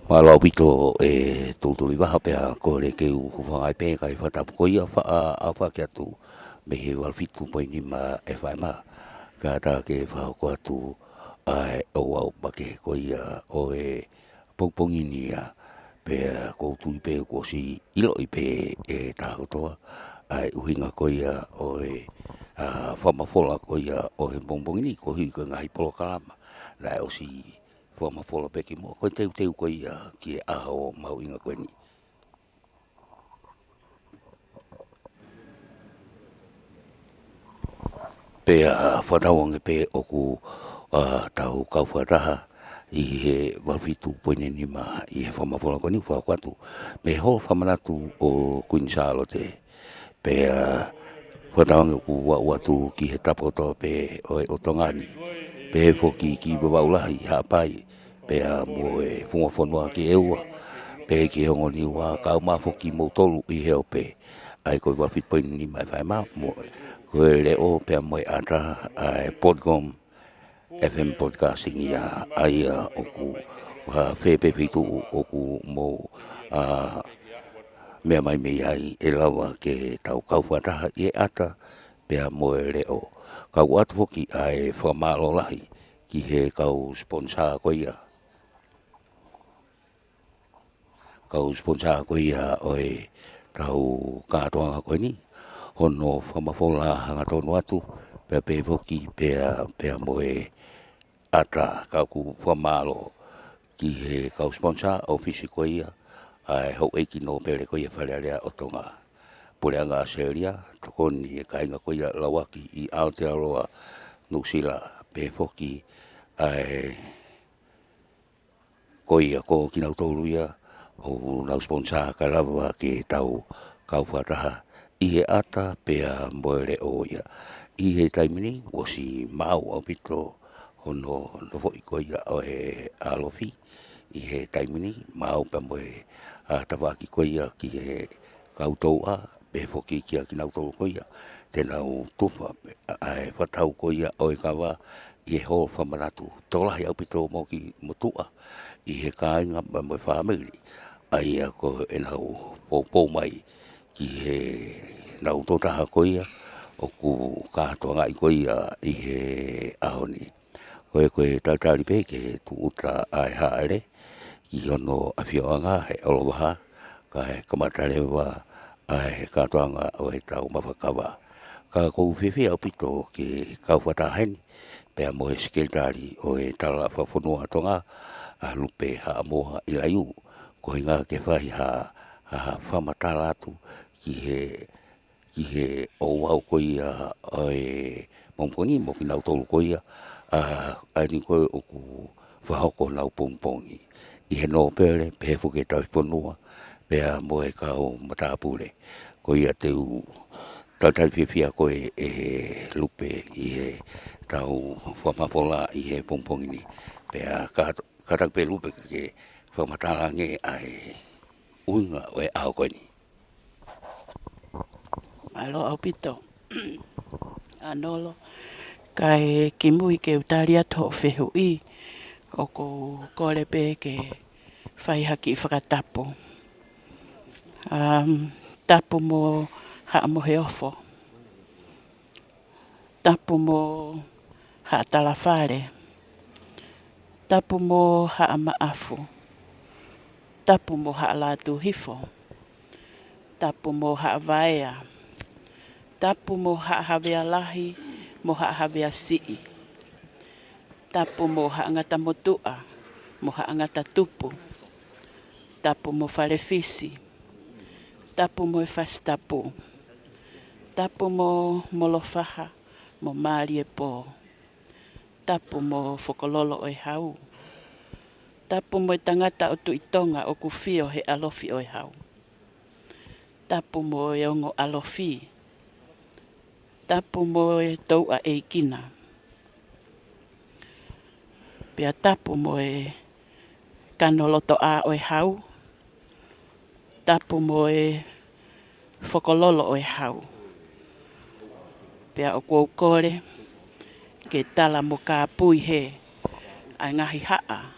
Malo pito tūturi waha pea kore ke u whangai pē kai whatapu koia wha kia tu me he walfitu poi ni ma e whai ma ka tā ke whahoko atu ai Ouau pake koia o pongpongi ni a pea koutu i pē ko si ilo i pē tākotoa ai uhinga koia o whamafola koia o he pongpongi ni ko hui ka ngai polo kalama lai o si Poma fola peki mo ko teu ko ia ki a o mau inga ko ni pe a whatawang pe o ku tau kau whataha i he walfitu poine ni ma i he whama fola ko ni whakatu me ho whamanatu o Queen Salote pe a whatawang ku watu ki he tapoto pe o Tongani pe foki ki babaulahi hapai pe a mo funga fonua ki eua pe ki hongo ni wa ka ma foki mo tolu i he pe ai ko wa fit point ni mai fai ma mo ko le o pe mo ata ai podcast FM podcasting ya ai o ku wa fe pe fitu o ku mo me mai me ai e lawa ke tau kau whata e ata pe mo le o ka wat foki ai famalo lahi ki he kau sponsor ko ia kau sponsor ko ia oi tau katoanga ko ni hono whamafola hanga tonu atu pe foki pe moe ata kau ku whamalo ki he kau sponsor ofisi ko ia ai hau eiki no pere ko ia whalearea o Tonga pureanga Australia tokoni e kainga ko ia lawaki i Aotearoa Nusila pe foki ai ko ia ko kinau tolu ia o nau sponsor ka lava ke tau kau whataha i he ata pea moere o ia. I he taimini o si mau au pito hono nofo i koia o he alofi. I he taimini mau pa moe tawaki koia ki he kautoua pe foki kia ki nau tolu koia. Tenau tufa ai whatau koia o e Kava i he ho whamanatu. Tolahi au pito mo ki motua i he kāinga pa moe whamiri. Ai ko e nau pōpō mai ki he nau totaha koia o ku kātoanga i koia i he ahoni. Koe tautari pe ke tu uta ai haere ki ono Afio anga he olowaha ka he kamatarewa ai kātoanga o he Taumafa Kava. Ka kou whiwhi au pito ke kauwhataheni pea mo he sekretari o he tala whawhunua Tonga a lupe ha moha i laiu. Ko hinga ke whahi ha whamatala atu ki he Ouau ko ia ai pongpongi mo ki nau tolu ko ia ai ni koe o ku whahoko nau pongpongi i he no pere pe fuke tau ponua pea mo e kau matapure ko ia teu tautari whiwhia koe e lupe i he tau whamafola i he pongpongi ni pea katak pe lupe ke whamatalange ai unga o e ao koe ni. Malo au pito. Anolo. Kai ki mui ke utaria to whehu i. O ko kore pe ke whai haki i whakatapu. Tapu mo haa mo he ofo. Tapu mo haa talawhare. Tapu mo haa maafu. Tapu mo haa lātu hifo. Tapu mo haa vaea. Tapu mo haa hawea lahi, mo haa hawea sii. Tapu mo haa ngata motua, mo haa ngata tupu. Tapu mo whalewhisi. Tapu mo e whastapu. Tapu mo molofaha, mo maari e pō. Tapu mo whokololo o e hau. Tapu mo e tangata o tu i Tonga o ku whio he alofi o e hau. Tapu mo e ongo alofi. Tapu mo e toua e kina. Pea tapu mo e kanoloto a o e hau. Tapu mo e whokololo o e hau. Pea o kōkore ke tala mo ka pui he ai ngahi haa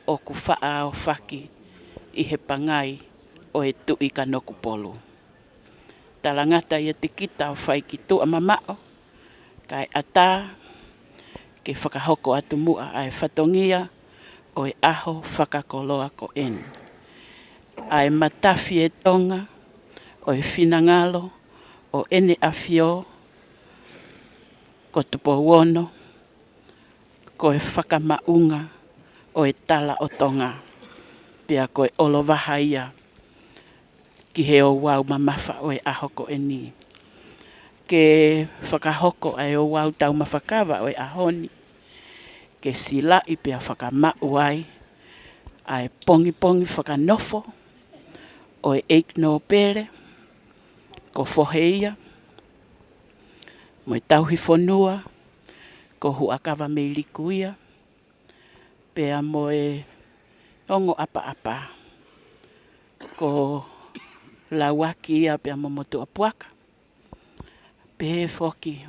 o ku whaa o whaki i he pangai o e tui ka Nuku'alofa. Talangata ia te kita o whai ki tua mamao, kai ata ke whakahoko atu mua ai whatongia o e aho whakakoloa ko eni. Ai matafi e Tonga, o e finangalo, o ene Afio, ko Tupou ono, ko e whakamaunga o e tala o Tonga, pia ko e olowaha ia ki he Ouau mamafa o e aho ko eni. Ke whakahoko ai Ouau Taumafa Kava o e ahoni, ke sila i pia whakamau ai, ai pongi whakanofo, o e eikno pere, ko whoheia, mo e tauhi whonua, ko huakava me likuia, pia mo e ongo apa, ko lawaki ia pia mo motu apuaka, pe foki,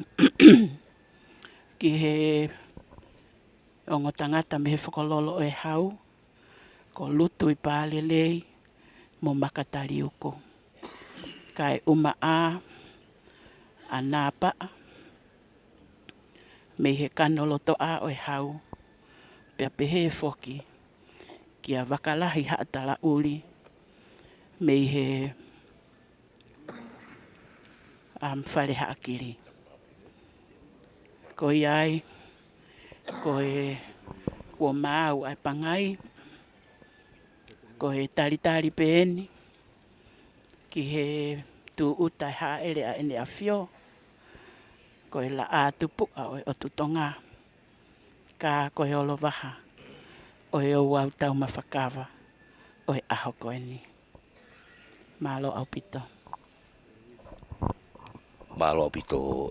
ki he ongo tangata me he whakololo o e hau, ko lutu i pālelei, mo makatari uko. Kai uma a paa, me he kanoloto a o e hau, pia pehe foki, ki a wakalahi haatala uri, me he whare haakiri. Ko iai, ko e kua mau ai pangai, ko he taritari peeni, ki he tu utai haere a ene Afio, ko e la a Tupou o tu Tonga, ka ko e olowaha, o e Ouau Taumafa Kava, o e aho ko eni. Malo au pito. Malo pito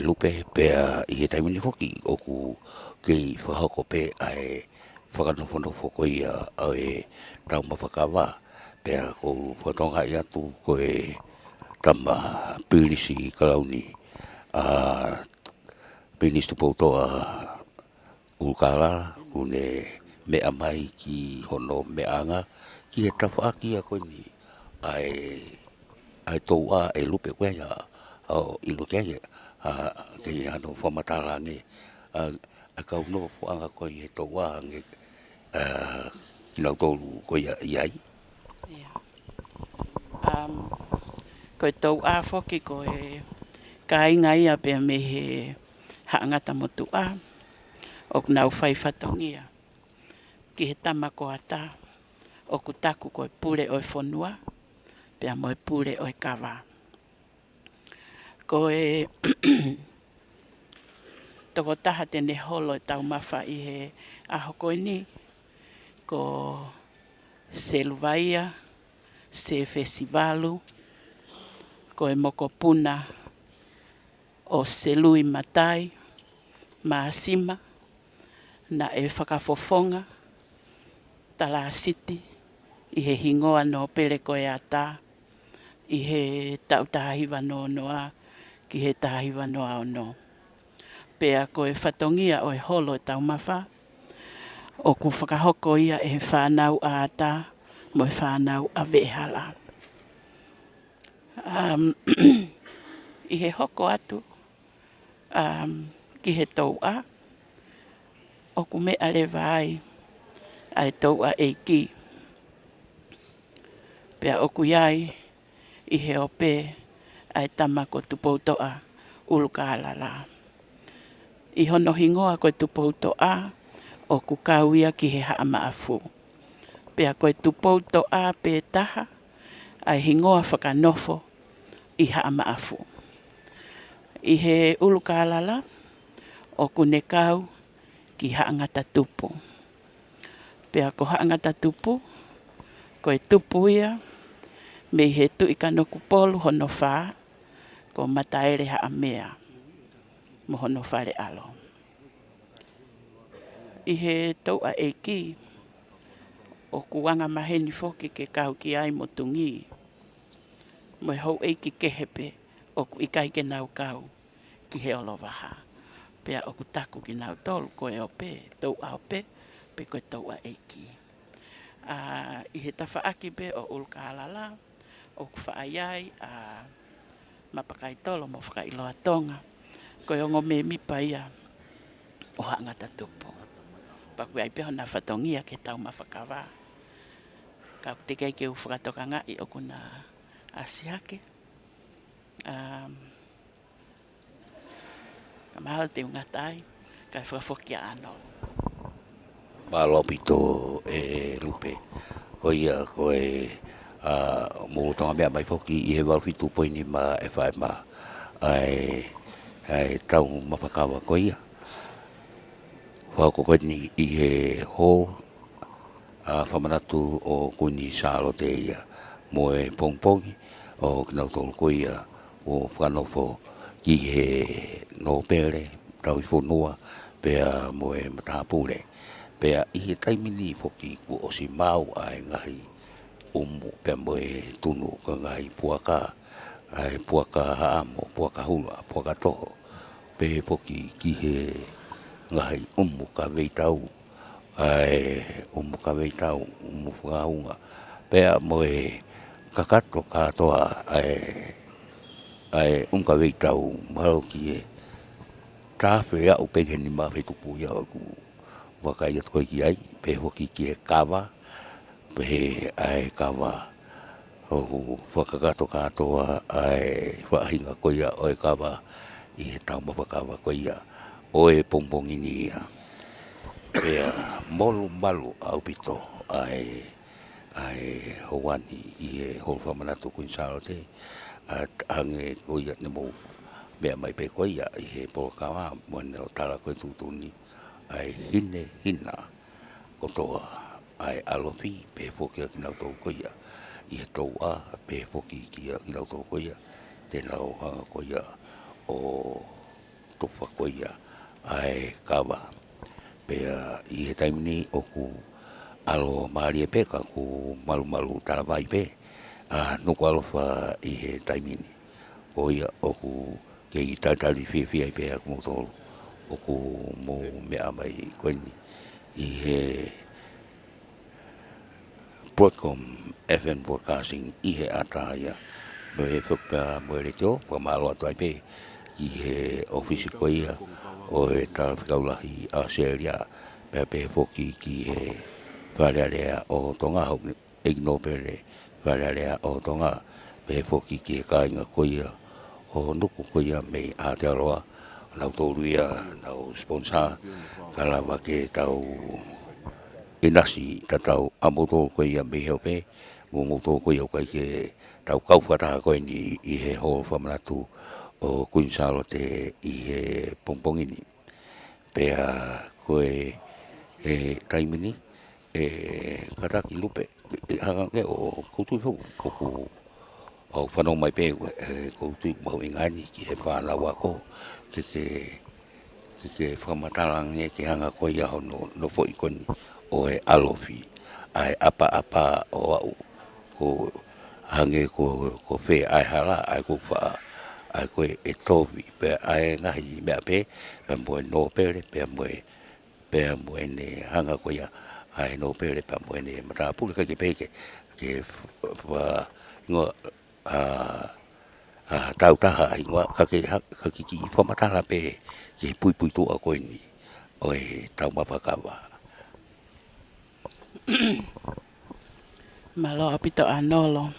lupe pea i he taimini hoki o ku kei whahoko pe ai whakanofo ko ia au e Taumafa Kava pea ko whatonga i atu ko e tama pilisi kalauni pinis Tupou toa ulkala kune mea mai ki hono meanga ki he tawhaaki a koe ni ai tau a e lupe koe ia au ilo kei ke ano whamatarangi a kau no whaanga koe he tau a nge kinau tolu koe iai. Ko e tau a whoki ko e kāinga ia pia me he haangata motu a, o nau whai whatongia. Ki he tama ko ata, o ku taku ko e pure o e whonua, pia mo e pure o e Kava. Ko e toko taha tene holo e Taumafa i he aho koe ni, ko se luvaia, se festivalu, ko e mokopuna o se lui matai, maasima, na e whakafofonga, tala siti, i he hingoa no pere ko e ata, i he tautahiwa no noa, ki he tahiwa noa o no. Pea ko e whatongia o e holo e Taumafa, o ku whakahoko ia e whanau a ata, mo e whanau a vehala. I he hoko atu, ki he tau a, o ku mea lewa ai tau a e ki. Pea o ku iai, i he ope, ai tama ko Tupou toa, uluka alala. I hono hingoa ko Tupou toa, o ku kauia ki he haama afu. Pea ko Tupou toa pe taha, ai hingoa whakanofo, i haama afu. I he uluka alala, o ku nekau, ki haangata tupu. Pea ko haangata tupu, ko e tupu ia, me he tu i ka Nuku'alofa hono wha, ko mataere haa mea, mo hono whare alo. I he tau a e ki, o kuanga maheni foki ke kau ki ai mo tungi, mo e hou e ki kehepe, o ku ikai ke nau kau, ki he olowaha. Pea o ku taku ki nau tolu, ko e ope, tau a ope, pe ko tau a e ki. I he tawhaaki be o ulkahalala, o whaaiai mapakaitolo mo whakailoa Tonga. Ko ongo me mipa ia o hangata Tupou. Paku ai peho na whatongia ke Taumafa Kava. Ka tekei ke u whakatokanga I o kuna asiake. Ka mahalo te ungatai, ka whakafokia ano. Malopito lupe. Ko ia ko mo tonga mea mai foki I he walfitu poini ma e whae ma ai tau mawhakawa ko ia. Whako koini I he hall whamanatu o kuni Salote ia mo e pongpongi o kinau tolu ko ia o whanofo ki he no pere tau I whonua pea mo e matapule. Pea I he taimini foki ku o si mau ai ngahi umu pea mo e tunu ka ngahi puaka ai puaka haamo, puaka hula, puaka toho pe foki ki he ngahi umu ka veitau ai umu ka veitau umu whakaunga pea mo e kakato katoa ai ka veitau mahalo ki e tāwhi au pekeni mawhi tupu ia o ku wakai at koe ki ai, pe hoki ki e Kava, pe ai Kava, o whakakato katoa ai whahinga koe ia o e Kava, I he Taumafa Kava koe ia, o e pongpongini ia. Pea molu malu au pito ai hawani I he hol whamanatu kuin Salote, at hange koe ia ne mou mea mai pe koe ia I he polkawa, moene o tala koe tutuni, ai hina kotoa ai alofi pe foki a kinau tau koia I he tau a pe foki ki a kinau tau koia tēnā o hanga koia o tofa koia ai Kava pea I he taimini o ku alo maari e peka ku malu tarawai pe Nuku'alofa I he taimini koia o ku kei tatali whiwhi ai pe a kumotolu o ku mo mea mai koini I he Broadcom FM broadcasting I he ataia mo he whukpea mo e teo pa malo atu ai pe I he ofisi ko ia o e tarawhikaulahi a Seria pe pe whoki ki he wharearea o Tonga hau igno pere wharearea o Tonga pe whoki ki he kāinga ko ia o nuku ko ia mei Aotearoa nau tōru ia, nau sponsor, kalawa ke tau inasi, ta tau amoto koe ia me heo pe, mo moto koe au kai ke tau kauwhataha koe ni I he ho whamanatu o Queen Salote I he pongpongini. Pea koe taimini, karaki lupe, hangake o koutui fau, o ku o whanau mai pe koutui mau ingani ki he whanau ako, ke whamatarang e ke hanga koe iao no fo ikoni o e alofi ai apa o au ko hange ko whe ai hala ai ko wha ai koe e towi pe ai ngahi mea pe moe no pere pe moe ne hanga koe ia ai no pere pe moe ne matapule ke peke ke wha ingoa tautaha ingoa kake ki whamatara pe ke pui tua koe ni o e Taumafa Kava. Malo apito anolo.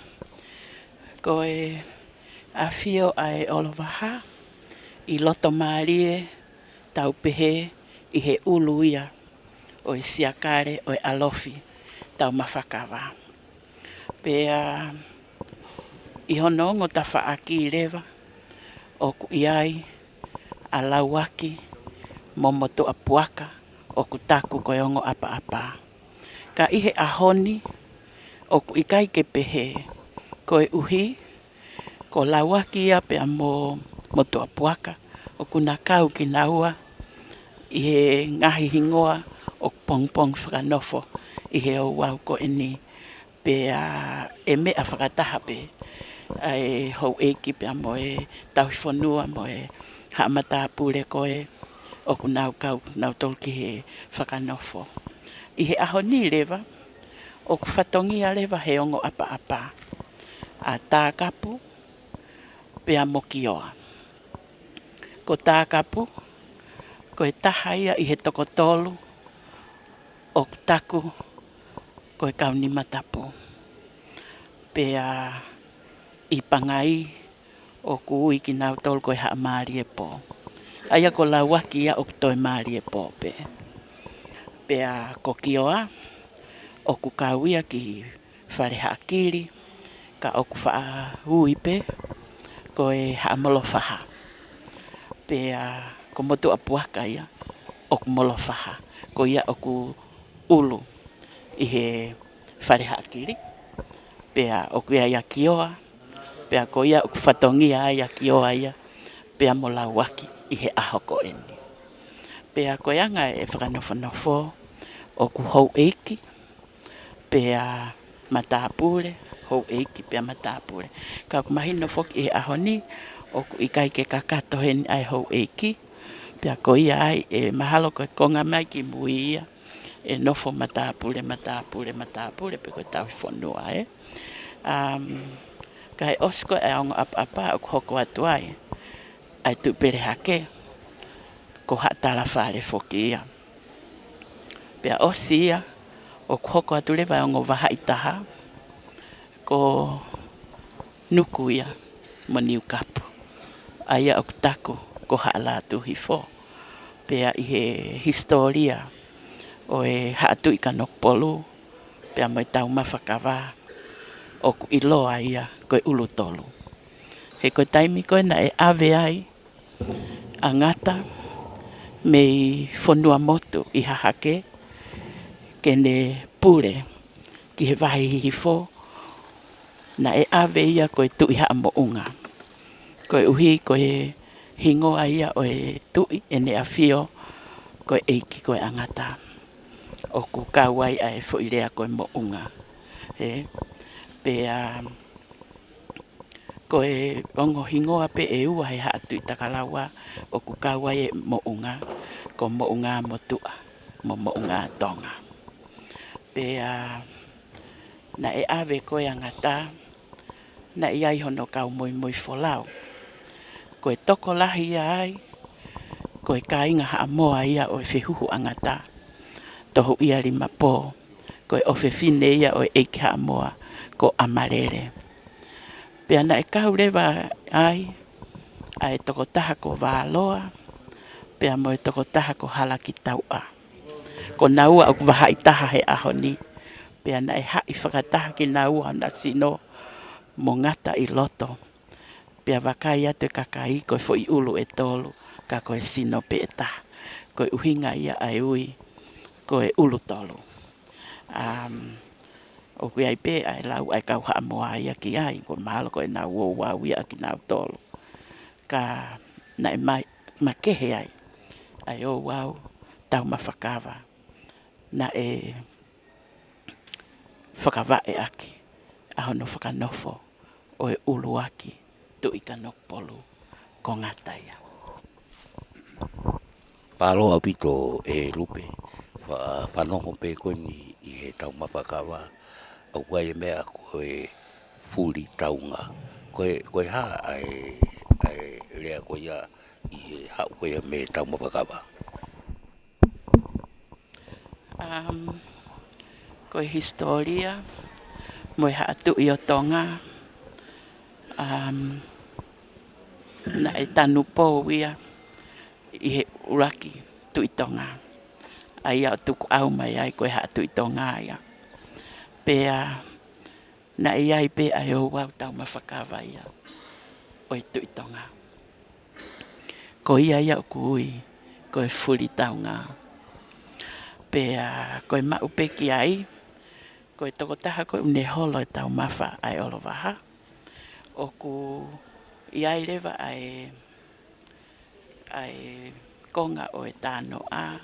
Ko e Afio ai olovaha I loto maalie tau pehe I he ulu ia o e siakare o e alofi Taumafa Kava. Pea I honongo ta whaaki rewa o ku iai a lauaki momoto a puaka o ku taku koe ongo apa. Ka ihe a honi o ku ikai ke pehe koe uhi ko lauaki ia pea mo moto a puaka o ku nakau ki naua I he ngahi hingoa o pongpong whakanofo I he Ouau ko eni pea e mea whakataha pe ai hou eiki pea mo e tauhi whanua mo e Taumafu le koe o ku nau kau nau tolu ki he whakanofo. I he aho ni rewa O ku whatongia lewa he ongo apa. A tākapu, pea mokioa. Ko tākapu, ko e taha ia I he tokotolu, o taku, ko e kaunimatapu. Pea I pangai, o ku ui ki nau tolu ko e haa maari e po. Aia ko la waki ia o toi maari e po pe. Pea ko kioa, o ku kawia ki whare haa kiri, ka o ku wha ui pe, ko e haa molofaha. Pea ko motu apuaka ia, o ku molofaha. Ko ia o ku ulu I he whare haa kiri. Pea o ku ia kioa, pea ko ia o ku whatongia ia kioa ia, pea mo la waki I he aho ko eni. Pea ko ianga e whakanofo o ku hou eiki, pea matapure, hou eiki pea matapure. Ka ku mahino foki e aho ni, o ku ikai ke kakato heni ai hou eiki, pea ko ia ai e mahalo ko e konga mai ki mui ia, e nofo matapure, pe ko tau whanua e. Ka e osko e ongo apa o ku hoko atu ai tupere hake, ko hatala whare foki ia. Pea osi ia, o ku hoko atu lewa ongo waha itaha, ko nuku ia, mo niu kapu. Aia o ku taku, ko haala atu hifo. Pea I he historia, o e haatu I kanokpolu, pea mo e Taumafa Kava, o ku iloa ia, ko e ulu tolu. He ko taimi koe na e ave ai, a ngata, mei whanua motu I hahake, kene pure, ki he wahi hifo, na e ave ia ko e tui haa mo unga. Ko e uhi, ko e hingoa ia o e tui, ene Afio, ko e eiki ko e angata. O ku kawai ai fo irea ko e mo unga. Pea, ko e ongo hingoa pe e ua he haa tui takalawa, o ku kawai e mo unga, ko mo unga mo tua, mo unga Tonga. Pea, na e ave ko e angata, na I ai hono kau moi wholau. Ko e toko lahi ai, ko e kainga haa moa ia o e whihuhu angata, tohu ia rima po, ko e ofe fine ia o e eiki haa moa, ko amarere. Pea na e kau rewa ai toko taha ko wāloa, pea mo e toko taha ko halaki taua. Ko naua o waha I taha he aho ni, pea na e hai whakataha ki naua na sino, mo ngata I loto. Pea wakai atu kakai ko fo I ulu e tolu, ka ko e sino pe e taha. Ko e uhinga ia ai ui, ko e ulu tolu. O kui ai pe ai lau ai kau haa moa ia ki ai, ko mahalo ko e nā Ouau ia ki nā tolu. Ka na e makehe ai Ouau, Taumafa Kava, na e whakawa e aki, ahono whakanofo, o e ulu aki, tu I kanokpolu, ko ngata ia. Palo apito e lupe, whanongo pe koe ni I he Taumafa Kava, au kai mea ko e fuli taunga. Koe ha ai lea koe ia I he hau koe me Taumafa Kava. Ko e historia, mo e haa tu I o Tonga, na e Tupou ia, I he uraki tu I Tonga. Ai au tuku au mai ai ko e haa tu I Tonga ia. Pea, na e ai pe ai Ouau Taumafa Kava ia, o e tu I Tonga. Ko ia o kui, ko e fuli taunga. Pea, ko e maupe ki ai, ko e tokotaha ko une holo e Taumafa ai olowaha. O ku iai lewa ai konga o e tāno a,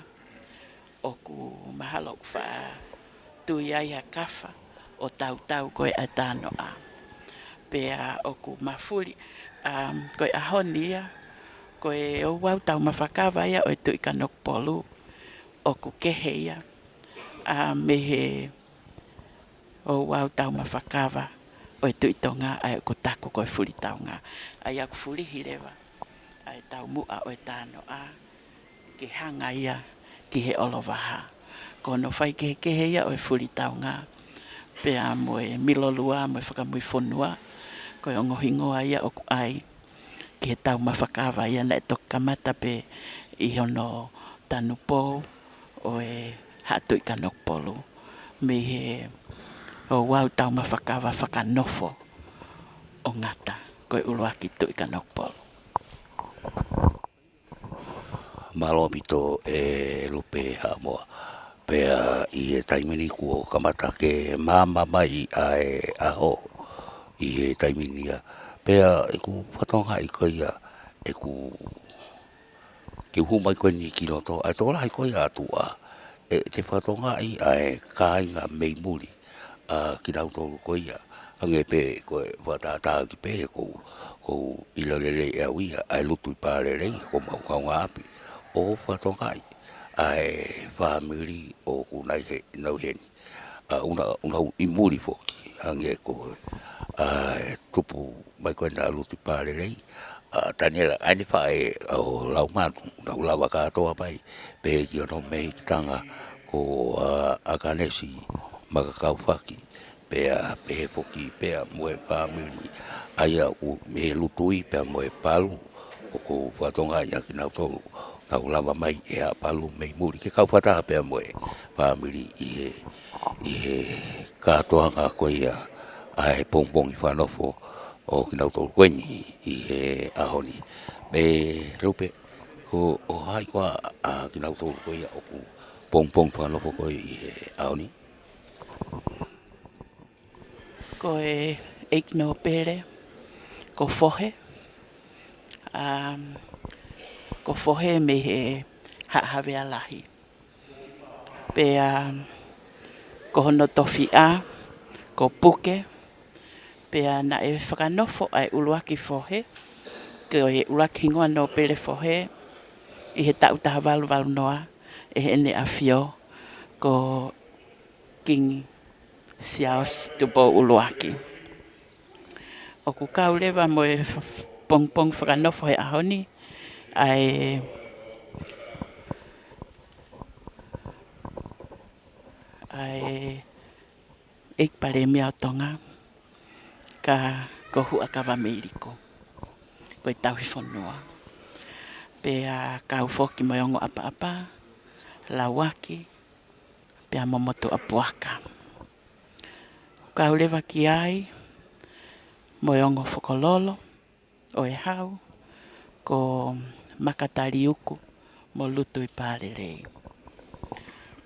o ku mahalo ku wha tu iai a kafa o tau ko e tāno a. Pea o ku mafuri, ko e ahonia, ko e Ouau Taumafa Kava ia o e tu I kanokpolu, o ku kehe ia, me he Ouau Taumafa Kava o e tui Tonga ai ko taku ko e furi taunga. Ai aku furi hirewa ai tau mua o e tano a ke hanga ia ki he olowaha. Kono whai ke he ia o e furi taunga. Pea mo e milolua mo e whakamui whonua. Ko e ongohingoa ia o ku ai ki he Taumafa Kava ia na e toka kamata pe i hono Tupou o e hatui kanokpolu. Me he Ouau Taumafa Kava whakanofo o ngata ko e uruaki tui kanokpolu. Malo mito e lupe ha moa. Pea i e taimini kua kamata ke mama mai ai aho i e taiminia. Pea e ku whatonga i koia e ku ke humai koe ni ki roto. Ai tōra i koia atua. E te whatonga i ai kāinga mei muri. Ki rau tōru koia. Ange pe koe whatātā ki pe kou ilarere e awia. Ai lutu i pārerei ko mau kaunga api. O whatonga i. Ai whamiri o kunai he nau heni. Una i muri foki. Ange koe. Tupou mai koe nā lutu i pārerei. Tanera aini whae o lau manu. Nau lawa katoa mai. Pe ki ono mei ki tanga ko akanesi makakau whaki. Pea pe foki pea moe whamiri. Aia ku me lutui pea moe palu. O ko whatonga ia ki nau tolu. Nau lawa mai e a palu mei muri. Ke kau whataha pea moe whamiri i he katoa ngā koe ia. Ai pongpongi whanofo o ki nau tolu koeni i he ahoni. Me rupe ko o hai koa ki nau tolu koe ia o ku pongpong whanofo koe i he ahoni. Ko e eikno pere, ko fohe. Ko fohe me he hawe alahi. Pea ko hono tofi a, ko puke. Pea na e whakanofo ai uluaki fohe. Ko e uluaki hingoa no pere fohe. I he tau taha walu noa. E he ene Afio. Ko King Siaos Tupou uluaki. O ku kaurewa mo e pongpong whakanofo he ahoni. Ai ik pare mea o Tonga. Ka ko hua kawa meiriko. Ko i tau whanua. Pea kau foki mo ongo apa-apa. Lawaki. Pea momotu apuaka. Kau lewa ki ai. Mo ongo whakololo. O e hau. Ko makatari uku. Mo lutu i pārerei.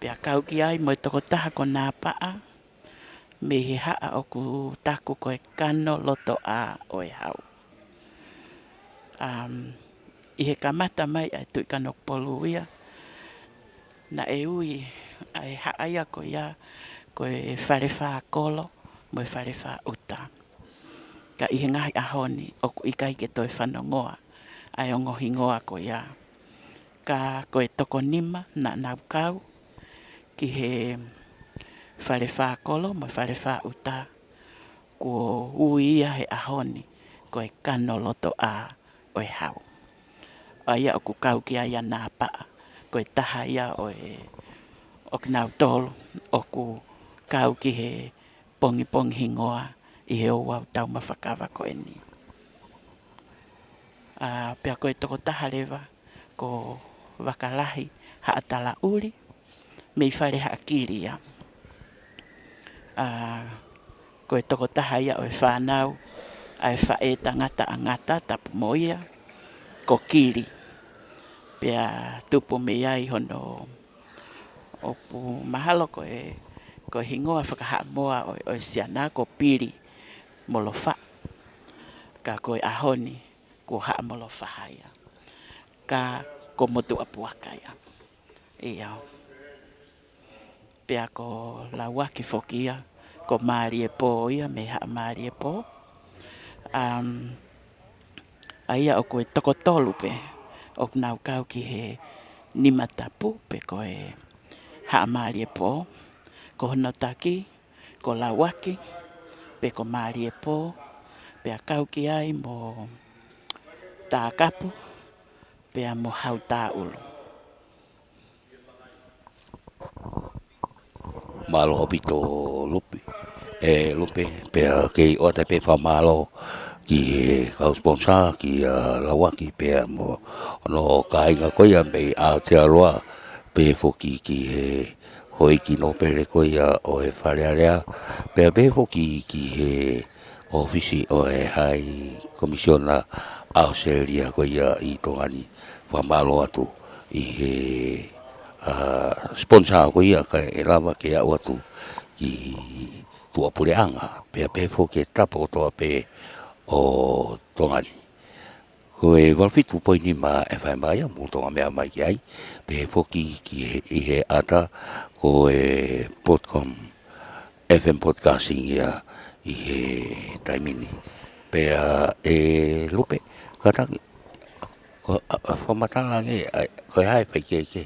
Pea kau ki ai mo e toko taha ko nā paa. Me he haa o ku taku ko e kano loto a o e hau. I he kamata mai ai tui kanok polu ia. Na e ui ai haa ia ko ia. Ko e whare wha kolo. Mo e whare wha uta. Ka i he ngahi ahoni. O ku ikai ke toi whanongoa. Ai o ngohi ngoa ko ia. Ka ko e toko nima na nau kau. Ki he whare wha kolo. Mo e whare wha uta. Ko ui ia he ahoni. Ko e kano loto a o e hau. Ai o ku kau ki aia nā paa. Ko e taha ia o e o ki nau tolu. O ku kau ki he pongi hingoa. I he Ouau Taumafa Kava ko e ni. Pea ko e toko taha rewa. Ko wakalahi haatala uri. Me i whare haakiri ia. Ko e toko taha ia o e whanau. Ai whae tangata angata tapu moia. Ko kiri. Pea tupu me ai hono opu mahalo ko e hingoa whakaha moa o e siana ko piri molofa. Ka ko e ahoni ko haa molofa haia. Ka ko motu apuaka ia. Ia. Pea ko lawaki fokia. Ko maari e po ia me haa maari e po. Aia o ko e toko tolu pe. O nau kau ki he Nimatapu pe ko e haa maari e po. Ko hono taki. ko lauaki, pe ko maari e pō, pe a kauki ai mo tākapu, pe a mo hau tāulu. Malo opito lupi. Lupe pe ke o te pe fa malo ki ka sponsor ki lawaki pe mo no kai nga ko ya be a te aloa pe foki ki hoi ki no pele ko ya o e fare alea pe be foki ki ofisi o e hai komisiona Australia ko ya I tongani fa malo atu I sponsor ko ia ka e lava ke a watu ki tua puleanga pe fo ke tapo to pe o tongani ko e walfitu poi ni ma e fai mai mo tonga mea mai ki ai pe fo ki I he ata ko e podcast FM podcasting ia I he taimini pe e lupe kataki ko fa matanga nge ko hai pe ke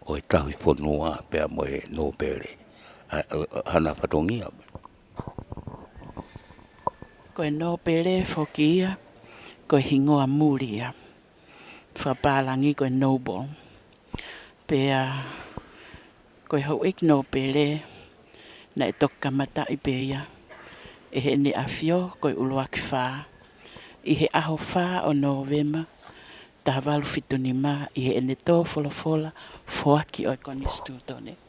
o e tahu whanua pia mo e no pere. Hana whatongia. Ko e no pere whokia, ko e hingoa muria. Whapalangi ko e noble. Pea, ko e hau ik no pere, na e toka mata I pea. E he ni Afio, ko e uluaki wha. I he aho wha o Novema. Ta walu fituni ma, I he ene tō fola foaki o e koni stūtone.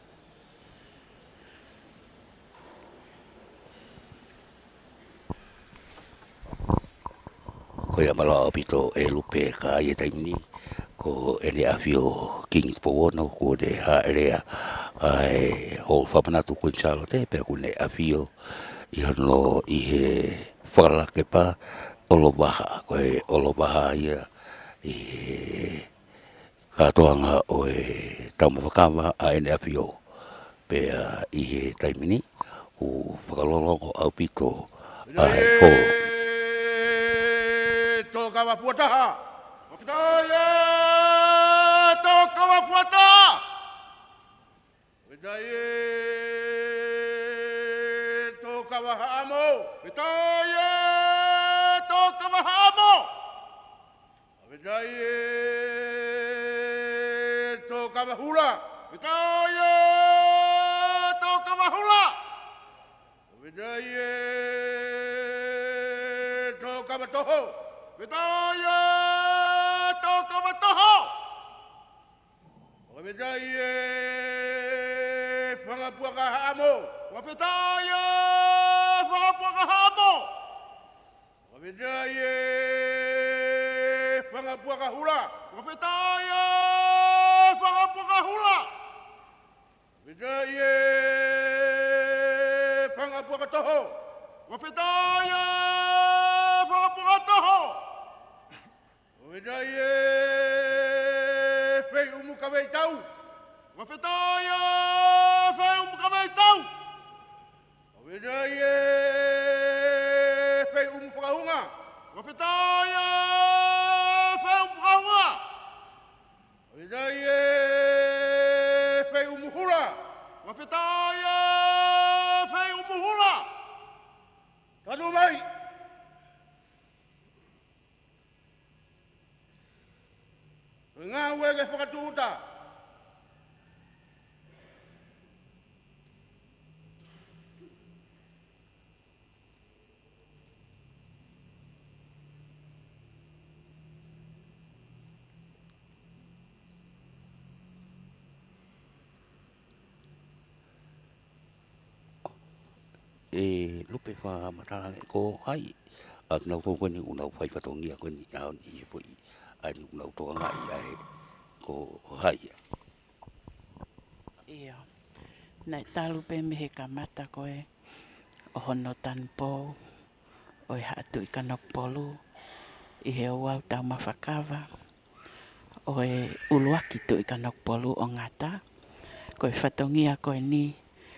Ko ia malao pito e lupe ka ia taimini. Ko ene Afio King Tupou ko de haerea ai ho whapanatu ko Salote pe ko ne Afio I hano I he whakalake pa olowaha ko e olowaha ia I katoanga o e Taumafa Kava a ene Afio pe I he taimini ko whakalolongo au pito ai holo. Kava puataha. Opitaya to kava puata. Vidaye to kava hamo. Vidaye to kava hamo. Vidaye to kava hula. Vidaye to kava hula. Vidaye to kava toho. Vidaye to kava toho. Vidaye pangapuaka hamo. Vidaye pangapuaka hamo. Vidaye pangapuaka hula. Vidaye pangapuaka hula. Vidaye pangapuaka toho. Vidaye pangapuaka toho. Vidaye fei umuka veitau. Vidaye fei umuka veitau. Vidaye fei umuka hunga. Vidaye fei umuka hunga. Vidaye fei umuhula. Vidaye fei umuhula. Tanu mai. Ngā wege whakatūta. E lupe wha mataranga ko hai. Ak nau tō koni unau whai whatongia koni au ni e pui. Ai ni unau tō ngai ai ko hai. Ia. Nei talu pe me he kamata koe. O hono Tupou. O e hatu I Kanokpolu. I he Ouau Taumafa Kava. O e uluaki tu I Kanokpolu o ngata. Koe whatongia koe ni.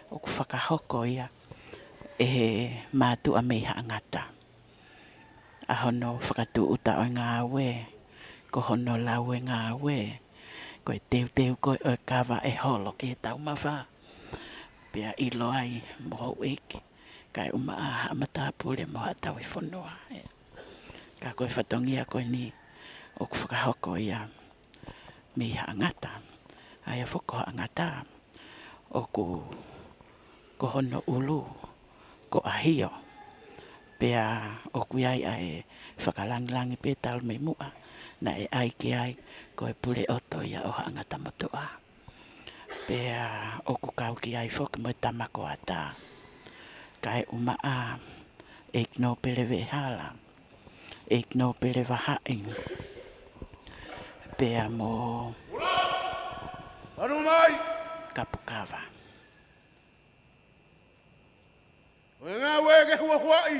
O ku whakahoko ia. E he mātu a meiha ngata. A hono whakatu uta o ngā we. Ko hono lau e ngā we. Koe teu koe o Kava e holo ki he Taumafa. Pea ilo ai mo hau eke. Kai uma a Tongatapu le mo hatau I whanua. Ka koe whatongia koe ni o ku whakahoko ia mi haangata. Ai a whoko haangata o ko hono ulu, ko Afio. Pea o ku ai ai whakalangilangi pe tal me mua. Na e ai ki ai koe pule oto ia o haangata motua. Pea o ku kau ki ai whoki mo Tama ko ata. Kai uma a ek no pele ve hala. Ek no pele vahaing. Pea mo Arumai! kapu Kava. Oe ngā wege hua huai!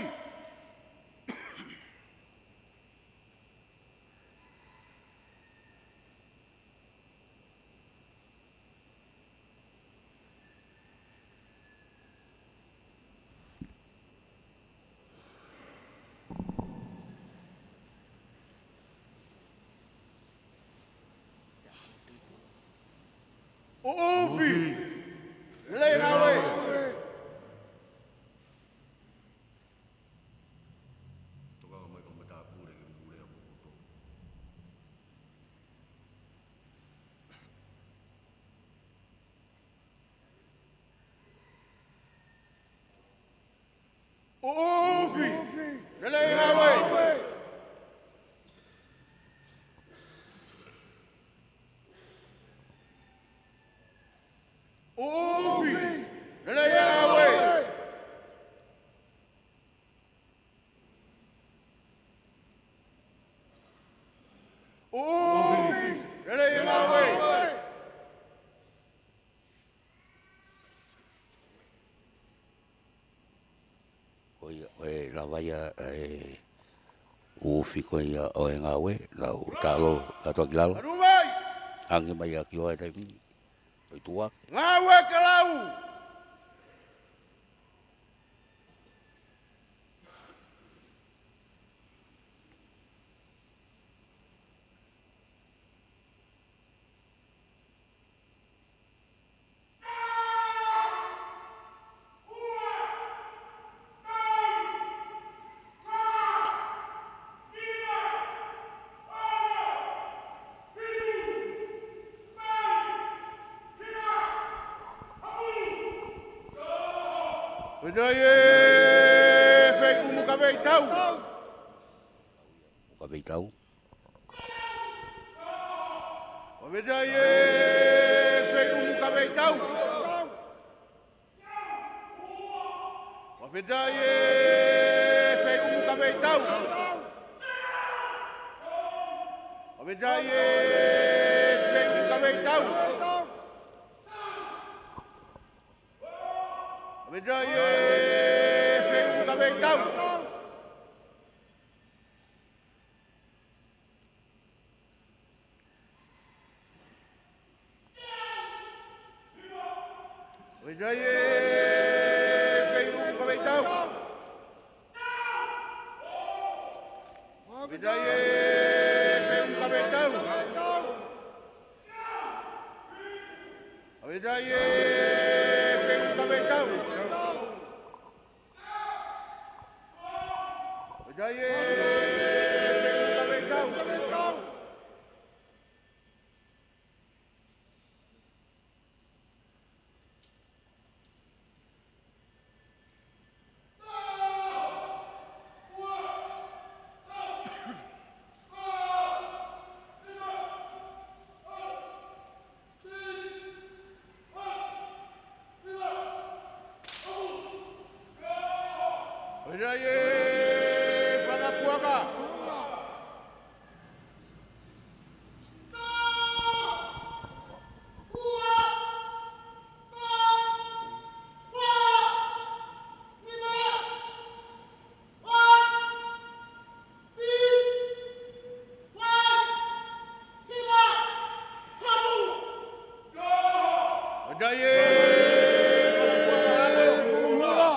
O ofi! Lei ngā wege! Ofi! Lei ngā wege! Ofi! Lei ngā wege! Ofi! Lei ngā wege! Oe la vaia ufi koe ia o e ngā we, lau tālo katoa ki lalo, Arumai! ange mai a ki oa e taimi, oi tuak. Ngā weke lau! Pidai e fei kumu ka vei tau. Ka vei tau. Pidai e fei kumu ka vei tau. Pidai e fei kumu ka vei tau. Pidai e fei kumu ka vei tau. Pidai e fei kumu ka vei tau. Pidai e fei kumu ka vei tau. Pidai e fei kumu ka vei tau. Pidai e fei kumu ka vei tau. Pidai e fei kumu ka vei tau. Pidai e pangapuaka. Pidai e pangapuaka.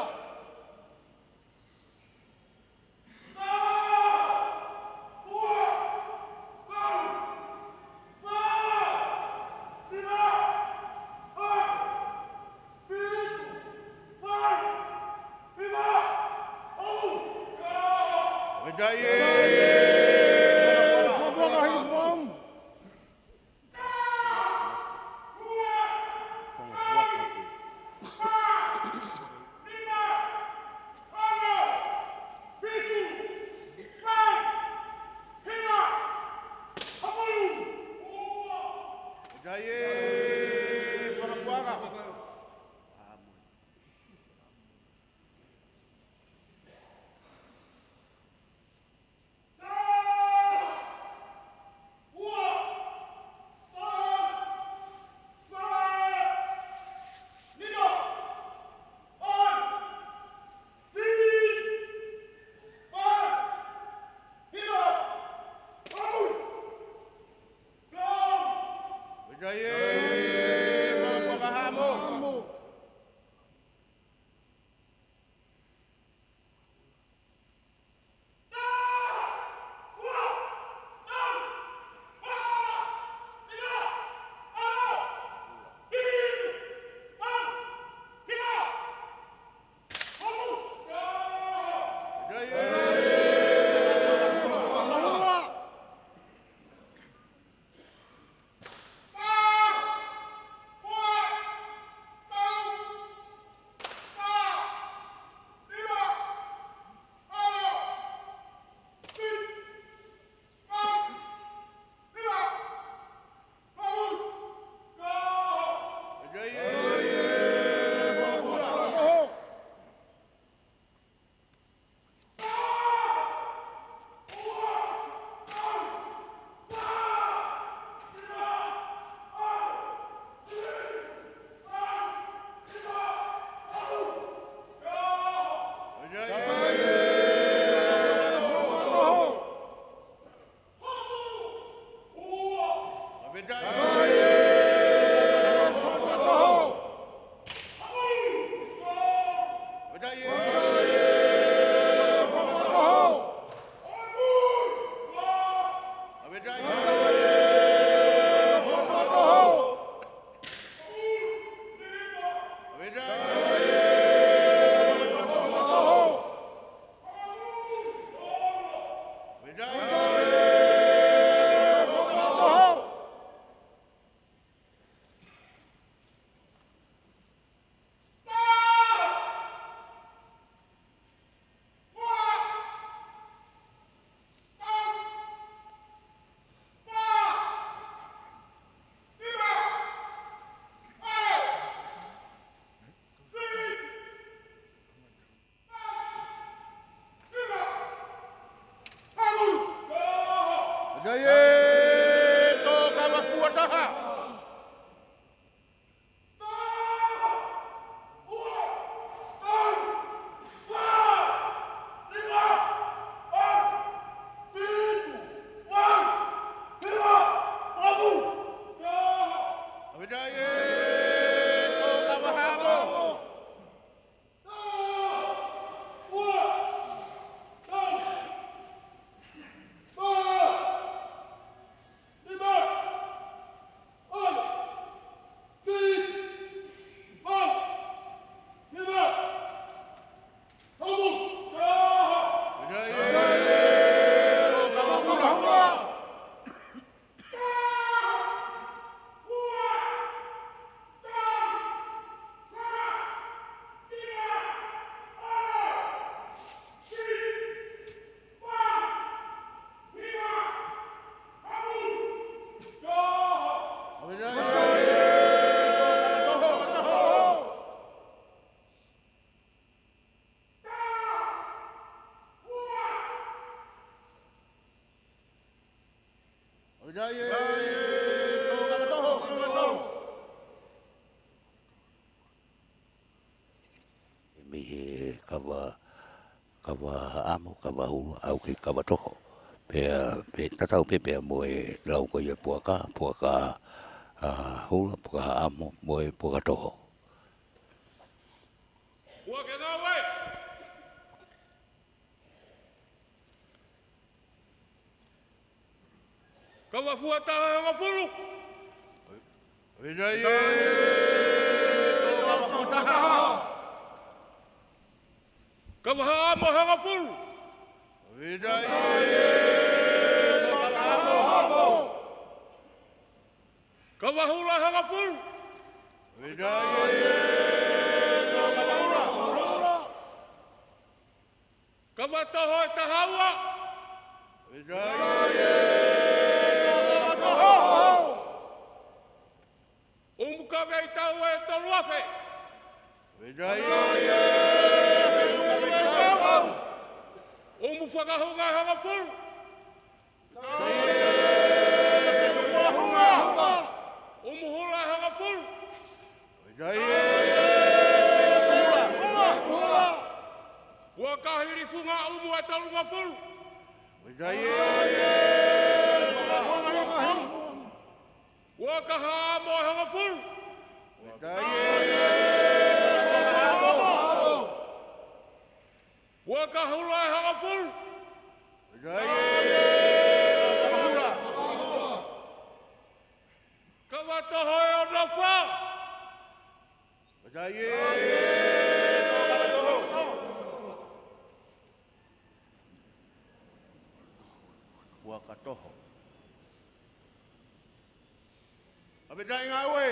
Mihe kawa amo kawa hulu au ke kawa toho. Pe tatau pe mo e lau ko ia puaka hulu puaka amo mo e puaka toho. Puaka ngā wai! Kawa fuataha ngā fulu! Kawa fuataha! Kawa amo hanga fulu! Kava hula hanga fulu. Kava toho e tahaua. Kawe i tau e Taumafa. Mu whakahunga hanga fulu. Mu hula hanga fulu. Wakahiri funga umu e talunga fulu. Wakaha mo hanga fulu. Wakahula hanga fulu. Kava toho e ona wha. Wakatoho. Abidai ngā ue.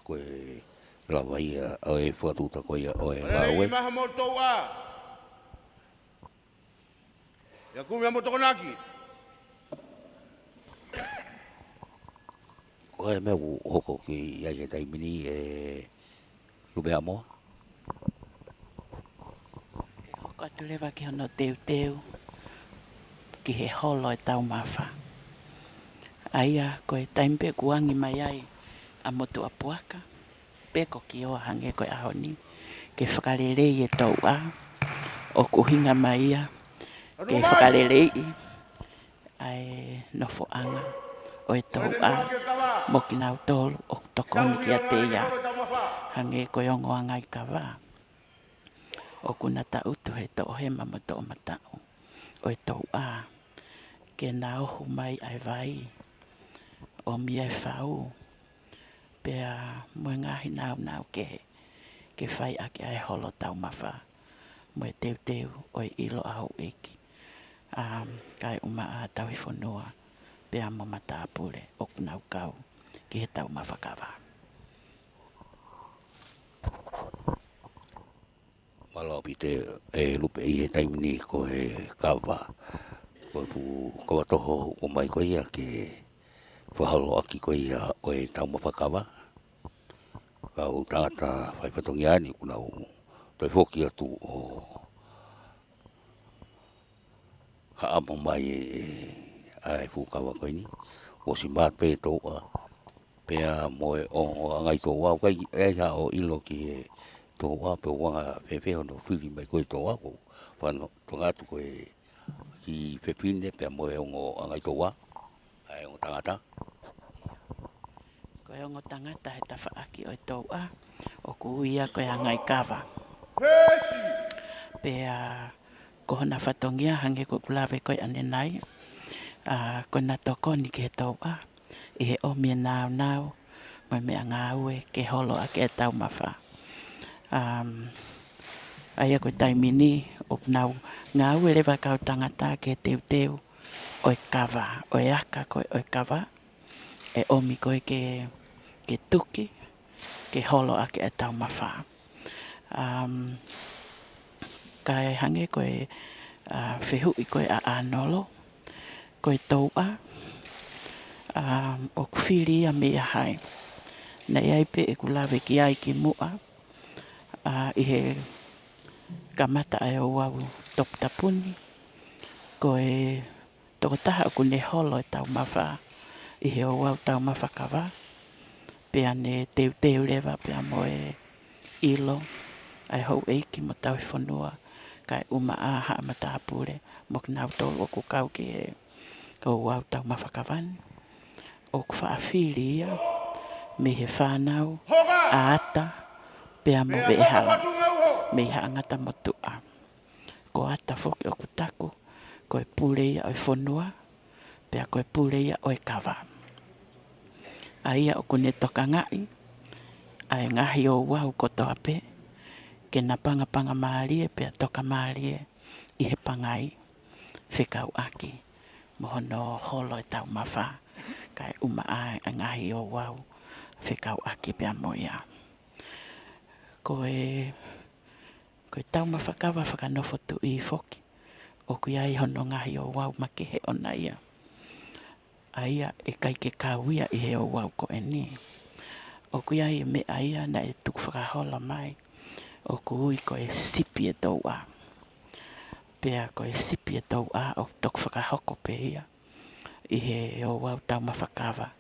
Koe lawa ia oe whatuta koe oe ngā ue. Rei maha mo tau a. Ia kumi a mo tokonaki. Koe mea hoko ki iai he taimini e lume amoa. E hoko atu lewa ki hono teu teu ki he holo e Taumafa. Aia koe taimpe kuangi mai ai a motu apuaka. Peko ki oa hange koe ahoni. Ke whakarerei e tau a. O kuhinga mai ia. Ke whakarerei ai nofo anga. O e tau a. Moki nau tolu o tokoni ki a te ia. Hange koe ongo anga i Kava. O kuna ta utu he to hema mo to matau. O e tau a. Ke na ohu mai ai vai. O mi e whau. Pea mui ngahi nau ke whai ake ai holo Taumafa. Mui teu teu o i ilo aho eki. Kai uma a tauhi whanua. Pea mo mata apure o kunau kau ki he Taumafa Kava. Malapi te e lupe i he taimini ko he Kava. Ko pu kawa toho o mai ko ia ke whahalo aki ko ia o e Taumafa Kava. Kau tangata whaipatongi ani kunau toi whoki atu o haamo mai e ai fukawa ko ini. O si mat pe toa. Pea moe o angai toa kai e ha o ilo ki e toa pe wanga pepe no whiri mai ko toa ko. Wano Tongatapu ko e ki pepine pe moe o angai toa. Ai o tangata. Koe ongo tangata he tafa aki o e tau a. O kuia koe angai Kava. Pea kohona whatongia hange ko kulawe koe ane nai. Koe na tokoni ki he tau a. I he omi e nau. Mai mea ngā ue ke holo ake e Taumafa. Aia koe taimini o nau ngā ue lewa kau tangata ke teu teu. O e Kava. O e aka koe o e Kava. E omi koe ke tuki. Ke holo ake e Taumafa. Kai hange koe whehui koe a anolo. Koe tau a. O kuwhiri a mea hai. Nei aipe e kulawe ki ai ki mua. I he kamata ai Ouau Toptapuni. Koe Tongatapu aku ne holo e Taumafa. I he Ouau Taumafa Kava. Pea ne teu teu lewa pea moe ilo. Ai hou eiki mo tau whanua. Kai uma a haa mata apure. Moki nau tolu o kukau ki he Ouau Taumafa Kavani. O ku whaafiri ia. Me he whanau. A ata. Pea mo ve hala. Me ha angata motua. Ko ata foki o kutaku. Koe pule ia o whanua. Pea koe pule ia o Kava. Aia o kune toka ngai. ai ngahi o Ouau koto ape, ke na panga maalie pe toka maalie I he pangai whikau aki. Mohono holo e Taumafa, kai uma ai ngahi o Ouau whikau aki pe moia. Koe Taumafa Kava whakanofo tu I foki, o kui ai hono ngahi o Ouau make he ona ia. Aia e kai ke kauia I he o Ouau ko e ni. O kui ai me aia na e tuku whakahola mai. O kui ko e sipi e tau a. Pea ko e sipi e tau a o toku whakahoko pe ia. I he o Ouau Taumafa Kava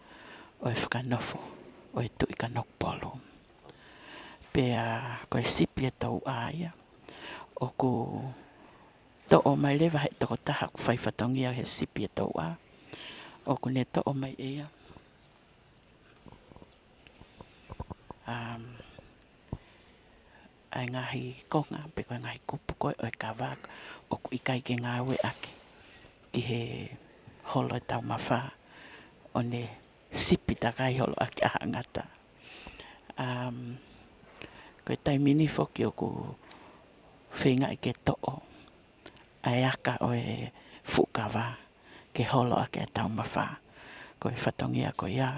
o e whakanofo o e tui ka nokpolo. Pea ko e sipi e tau a ia. O ku to o mai lewa he toko taha ku whaifatongia he sipi e tau a. O ku ne to o mai ia. Ai ngahi konga, pe koe ngahi kupu koe o e Kava o ku ikai ke ngā ue aki. Ki he holo e Taumafa o ne sipi takai holo aki aha ngata. Koe taimini foki o ku whenga I ke to'o. Ai aka o e Kava ke holo aki e Taumafa. Koe whatongia ko ia.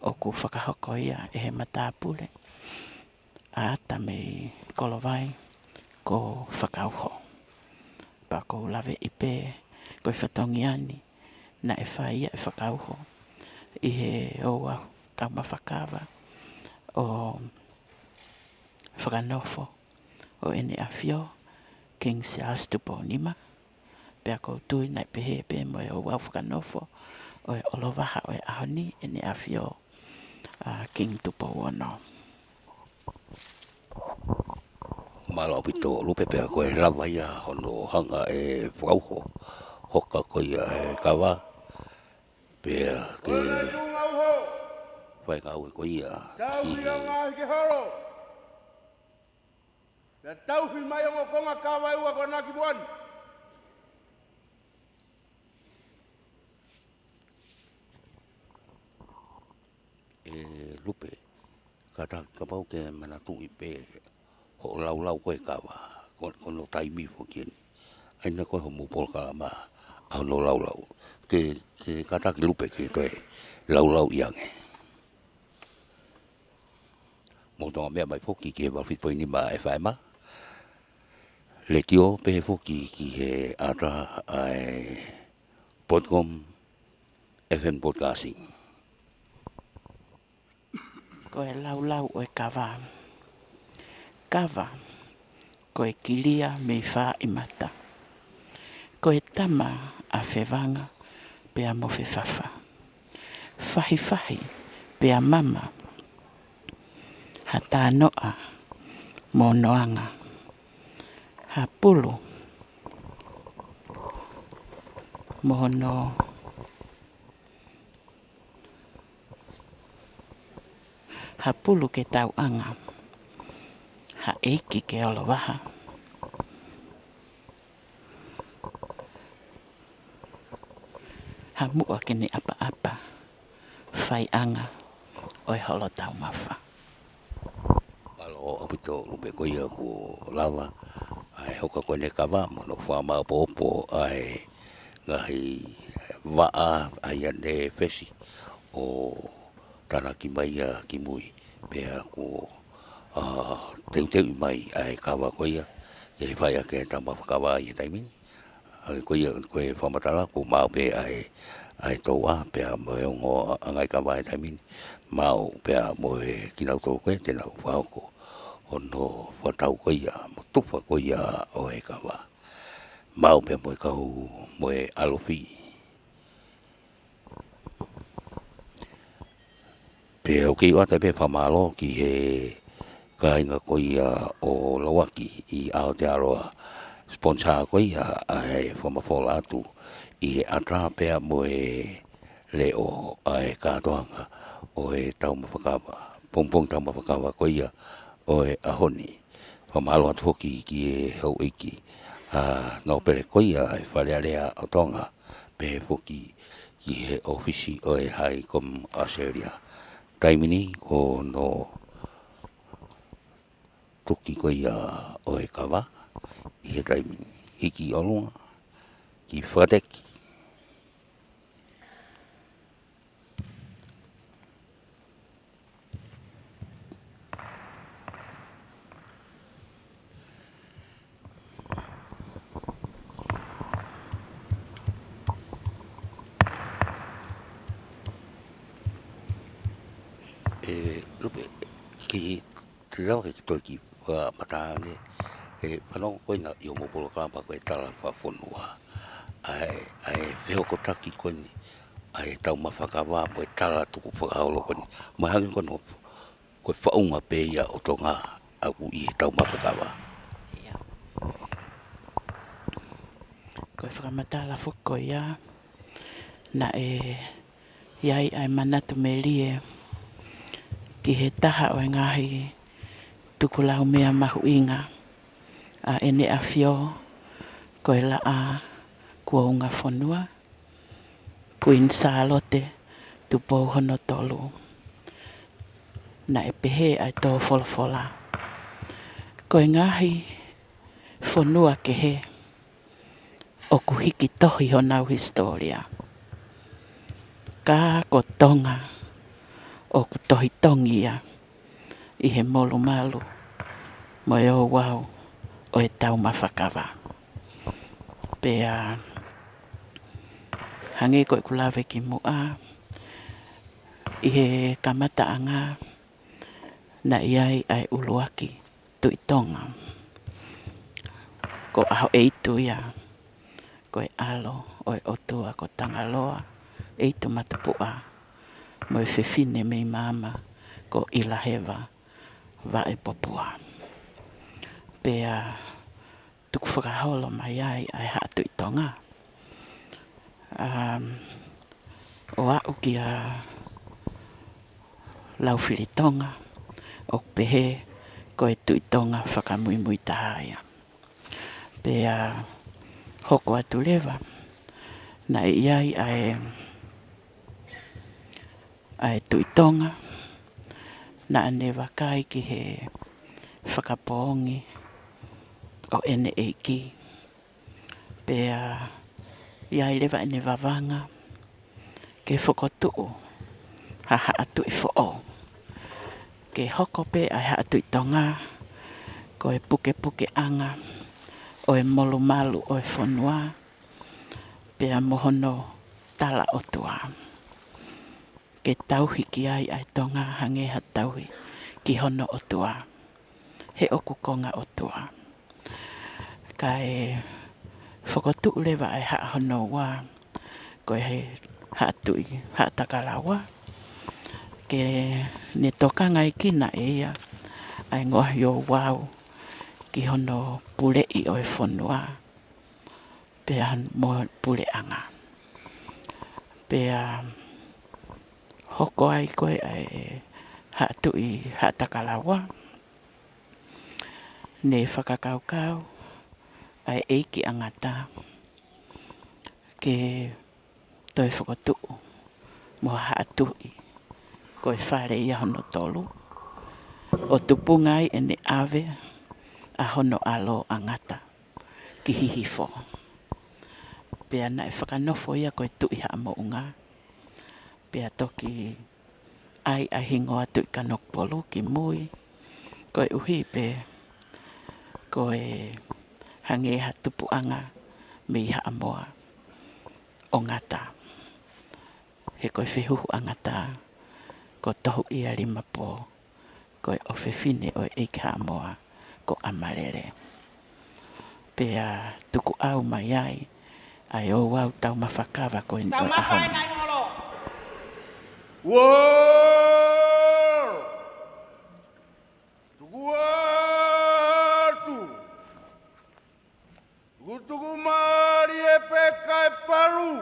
O ku whakahoko ia e he matapule. A ata me kolovai ko whakauho. Pa ko lawe ipe koe whatongiani na e whaia e whakauho. I he Ouau Taumafa Kava o whakanofo o ene Afio King Tupou nima. Pea ko tui nai pehe pe mo e Ouau whakanofo o e olowaha o e ahoni ene Afio King Tupou ono. Malo pito lupe pea koe lawa ia hono hanga e whauho hoka koe ia e Kava pea ke Ora tungau ho. whai ngau e koe ia Tau I whia ngā ke horo. Pea tau hui mai o konga Kawa ua ko naki buani. e lupe kata kapau ke manatu I pe ho lau koe Kava kono taimi foki aina koe ho mupol kalama au no lau ke kata ki lupe ke koe lau iange mo tonga mea mai foki ke walfit poini ma e whaema le tio pe foki ki he ata ai Podcom FM Podcasting Koe lau o e Kava. Kava. Koe kilia me wha imata. Koe tama a whewanga pea mo whewhawha. Whahi pea mama. Ha tānoa mo noanga. Ha pulu mo no ha pulu ke tau anga. Ha eki ke olowaha. Ha mua ke ne apa. Whai anga o e holo Taumafa. malo apito lupe koe ia ko lava ai hoka koe ne Kava mono whama popo ai ngahi waa ai ane fesi o tana ki mai ki mui pea ko teu mai ai Kava koe ia e whai ake Taumafa Kava i taimi ai koe ia koe whamatala ko mau pe ai toa pea mo e ongo angai Kava i taimi mau pea mo e kinau tō koe tenau whaoko ono whatau koe ia mo tupa koe ia o e Kava mau pea mo e kau mo e alofi pe o ki wata pe whamalo ki he kainga koe ia o Lawaki I Aotearoa sponsor koe ia ai whamafola atu I he atra pea mo e leo ai kātoanga o e Taumafa Kava pompong Taumafa Kava koe ia o e ahoni whamalo atu hoki ki e hau eiki no pere koe ia e whalearea o Tonga pe hoki ki he ofisi o e hai kom Australia taimini ko no toki ko ia o e Kava I he taimi hiki olunga ki whateki. Lupe ki te rau ke toi ki matane panongo koe na i o mopolo kampa koe tala whafonua ai whihoko taki koe ni ai Taumafa Kava koe tala tuku whakaolo koe ni mahangi kono koe whaunga pe ia o Tonga aku I Taumafa Kava. Ia. Koe whakamatala whuko ia. Na iai ai manatu me lie. Ki he taha o ngahi tukulau mea mahu inga. A ene Afio. Koe la a kua unga whanua. Kuin Salote. Tupou hono tolu. Na e pehe ai tō wholafola. Koe ngahi whanua ke he. O kuhiki tohi ho nau historia. Ka ko Tonga. O ku tohi tongia. I he molu malu. Mo e Ouau. O e Taumafa Kava. Pea hangi koe kulawe ki mua. I he kamata anga. Na iai ai uluaki. Tui Tonga. Ko aho eitu ia. Ko e alo. O e otua ko tangaloa. Eitu matapua. Mo e whewhine mei mama. Ko ilahewa. Va e popua. Pea tuku whakaholo mai ai hatu I Tonga. Ouau ki a lauwhiri Tonga. O pehe ko e tui Tonga whakamui mui tahaya. Pea hoko atu lewa. Na iai ai tui Tonga. Na ane wakai ki he whakapoongi. O ene eiki. Pea iai lewa ene wawanga. Ke whakotuu. Haha atu I fo. Ke hoko pe ai ha atu I Tonga. Ko e puke puke anga. O e molu malu o e whanua. Pea mohono tala o tua. Ke tauhi ki ai Tonga hange ha tauhi. Ki hono o tua. He oku konga o tua. Ka e whakotu lewa ai ha hono wa. Ko e he ha tui, ha takalawa. Ke ne toka ngai kina e ia. Ai ngohi o Ouau. Ki hono pule I o e whanua. Pea mo pule anga. Pea hoko ai koe ai ha tui, ha takalawa. Ne whakakaukau. Ai eiki angata. Ke toi whakotu. Mo ha tui. Koe whare ia hono tolu. O tupungai ene ave. A hono alo angata. Ki hihifo. Pea na e whakanofo ia koe tui ha mo unga. Pea toki ai hingo atu I kanokpolu ki mui. Koe uhi pe. Koe hange ha tupu anga. Me ha amoa. O ngata. He koe whihuhu angata. Ko tohu ia rimapo. Koe o whiwhine o eika amoa. Ko amarere. Pea tuku au mai ai. Ai Ouau Taumafa Kava koe ni o ahoni. Uou! Tuku atu! Tuku mari e peka e palu!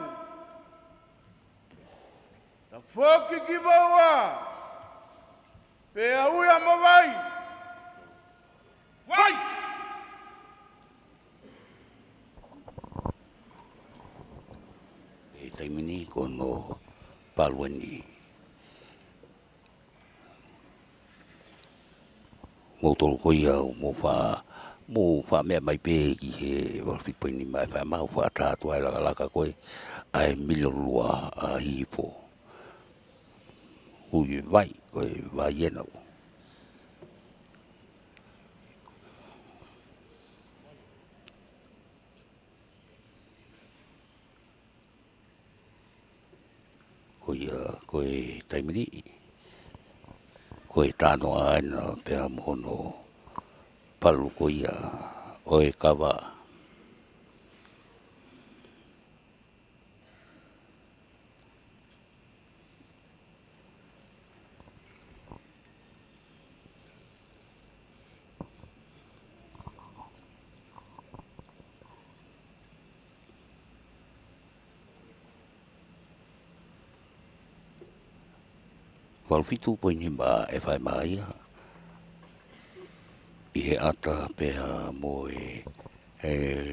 Na whoki ki maua! Pea uia mo vai! Vai! E taimini kono paluani Mo tolo ko ia mo fa me mai pe ki he wa fit ni mai fa ma fa ta tu ai la ka ko ai milo lua a hipo. Ui vai ko vai eno. Ko e taimini. Ko e tano ana pe mono palu ko ia o e kava. Walfitu po ni ba e fai mai i he ata pea mo e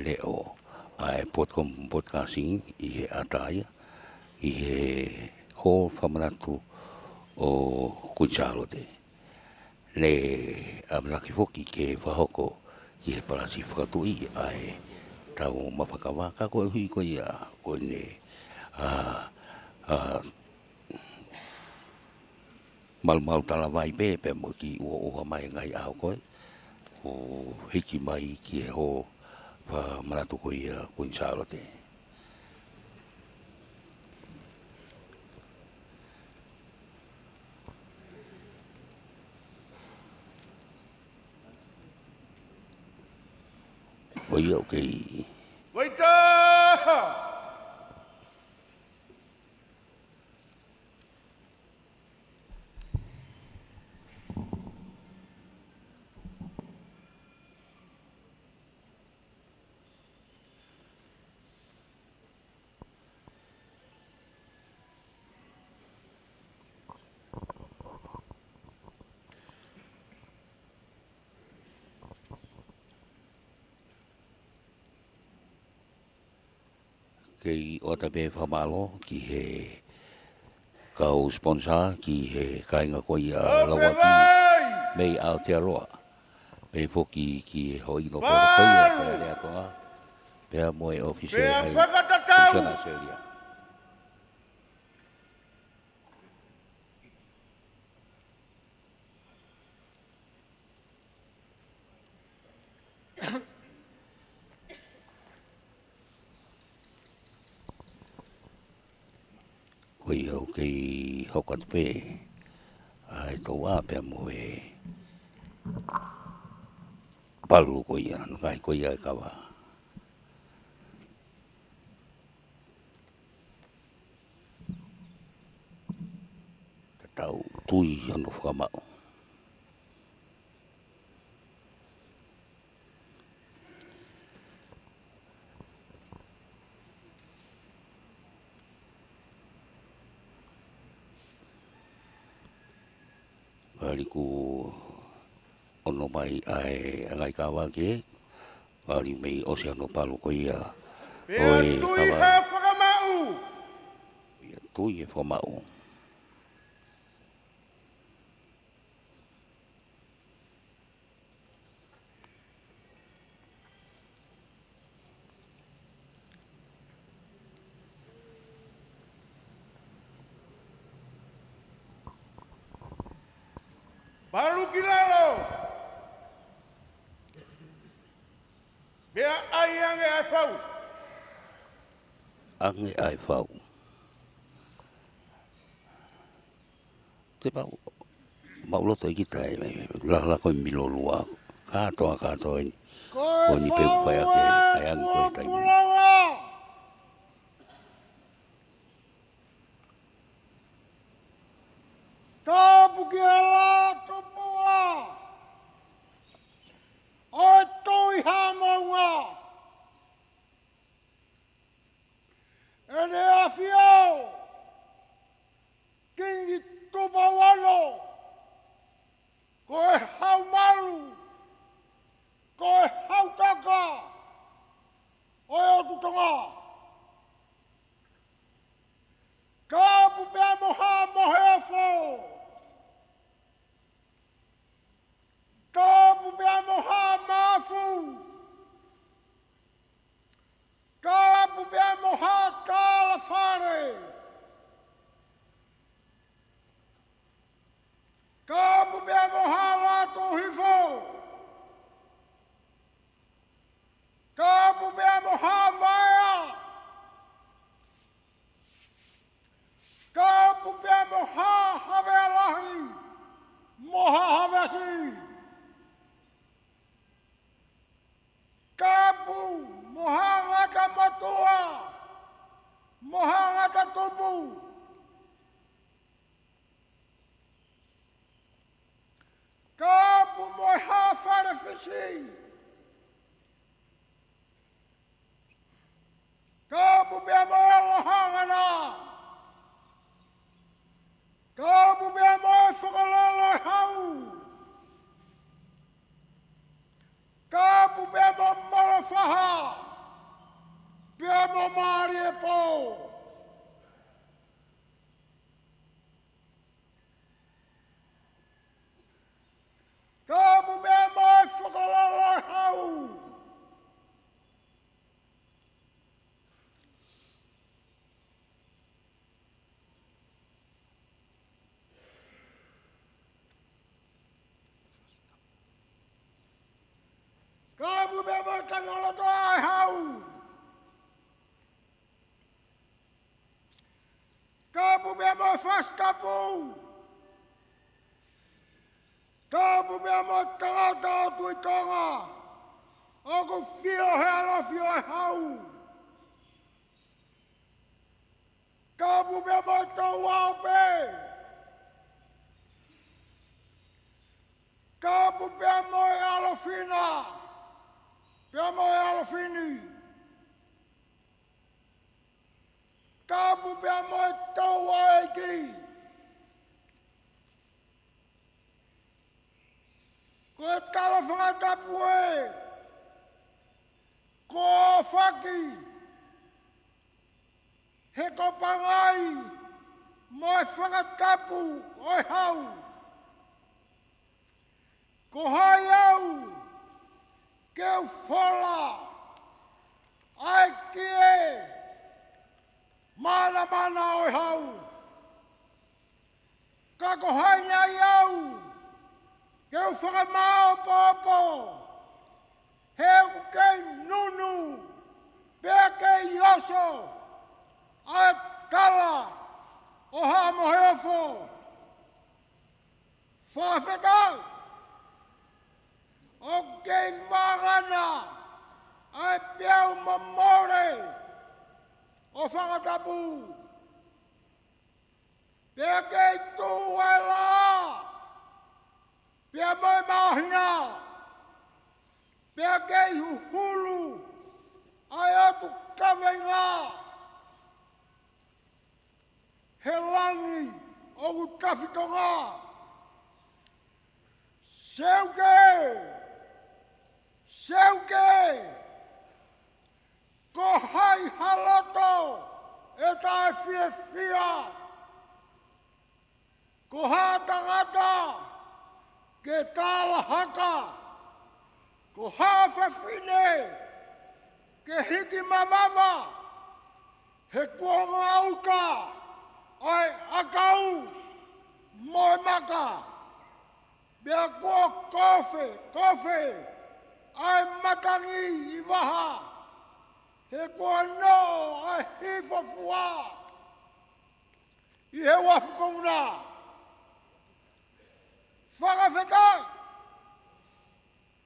leo ai podcasting i he ata ia i he ho whamanatu o Salote. Le amlaki foki ke whahoko i he parasi whakatui ai tau mawhakawaka ko e hui ko ia ko ne mal tala vai pe mo ki ua mai ngai au koe o hiki mai ki e ho pa manatu ko ia ko Salote. O ia o kei Waita! kei o ta be whamalo ki he kau sponsor ki he kainga ko ia lawa ki mei Aotearoa. Pei foki ki hoi no pera koe ia kaya rea toa. Pea moe ofise Pea hai whakatatau! komisiona seria. Ko ia o kei hokat pe. Ai toa pea moe palu ko ia. Nukai ko ia e kawa. Tau tui anu whakamau. Wali ku ono mai ai angai kawa ke. Wali mei ose anu palu ko ia. Pea Oi tui kawa. he whakamau! Ia tui e whamau. Palu kilalo! Pea ai ange ai whau! Ange ai whau. Te mauloto i kita e la koe milolua. Katoa ni. Koe Ko ni peu whau whai ake ai ange koe kua taimini. pulawa! Tapu ki ala tupua! Oi tui hamonga! Ene Afio! Kingi Tupou ano! Koe hau malu! Koe hau taka! Oi o tutonga! Kapu pea moha mohefo! si. Ka bubea mo o hangana. Ka bubea mo e whakalolo e hau. Ka bubea mo molo whaha. Bea mo maari e po. Ka bubea mo e whakalolo e hau. Ka bubea mo e kangoloto e hau. Ka bubea mo e Tupou. Ka bubea mo e Tongatapu i Tonga. Aku Afio he Afio e hau. Ka bubea mo e Ouau pe. Ka bubea mo e alofina. Pea mo e alofini. Ka bubea mo e taua e ki. Ko e tala whakatapu e. Ko o whaki. He ko pangai. Mo e whakatapu o e hau. Ko hai au. Ke u whola. Ai ki e. Mana o e hau. Ka ko hai ngai au. Ke u whakamao popo. He u kei nunu. Pea kei yoso. Ai kala. O ha mo heofo. Whawhetau. O kei wangana. Ai peau mamore. O Tongatapu. Pea kei tu e la. Pea moi mahina. Pea kei hulu. Ai atu kawenga. He langi o utafitonga. Seuke. Seuke. Ko hai haloto e tae fia fia. Ko hātangata ke tāla haka. Ko hāwhawhine ke hiki mamama. He kuonga auka ai akau moe maka. Bea kua kofe ai matangi i waha. He kua no ai hifafua. I he wafukonga. Whakawhetai.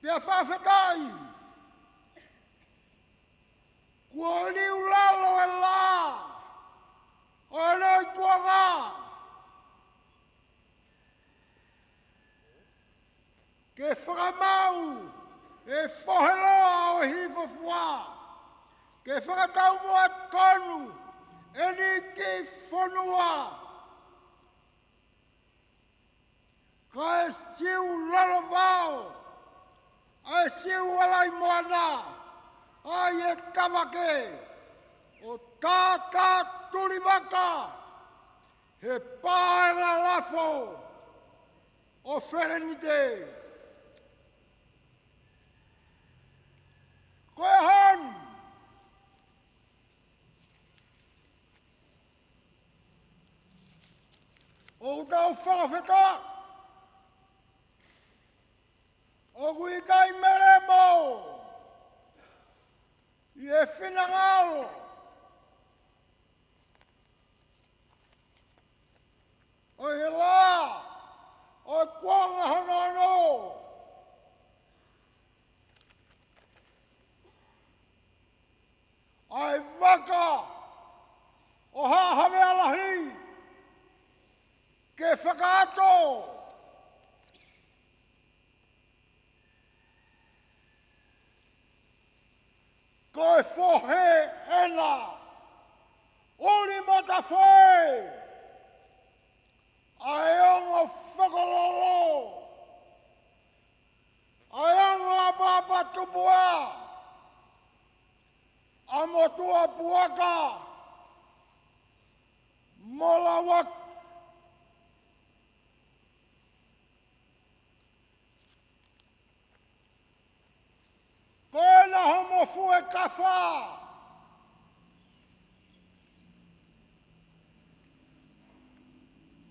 Pea whawhetai. Kua liu lalo e la. O e noi tuanga. Ke whakamau. E whoheloa o hifafua. Ke whakatau mua tonu. E ni ki whanua. Ka e siu lalo vau. A e siu alai moana. Ai e kavake. O tātā turiwaka. He pāenga lafo. O wherenite. Koe hon. O tau whakawheta. O kui kai mere mo. I e whinangalo. O he la. O kuanga honono. Ai waka. O hawe alahi. Ke whakaato. Koe fohe ena. Uli mota foe. Aiongo whakalolo. Aiongo apapa tupua. Amotua puaka. Molawak. Koe na homo fue kafa.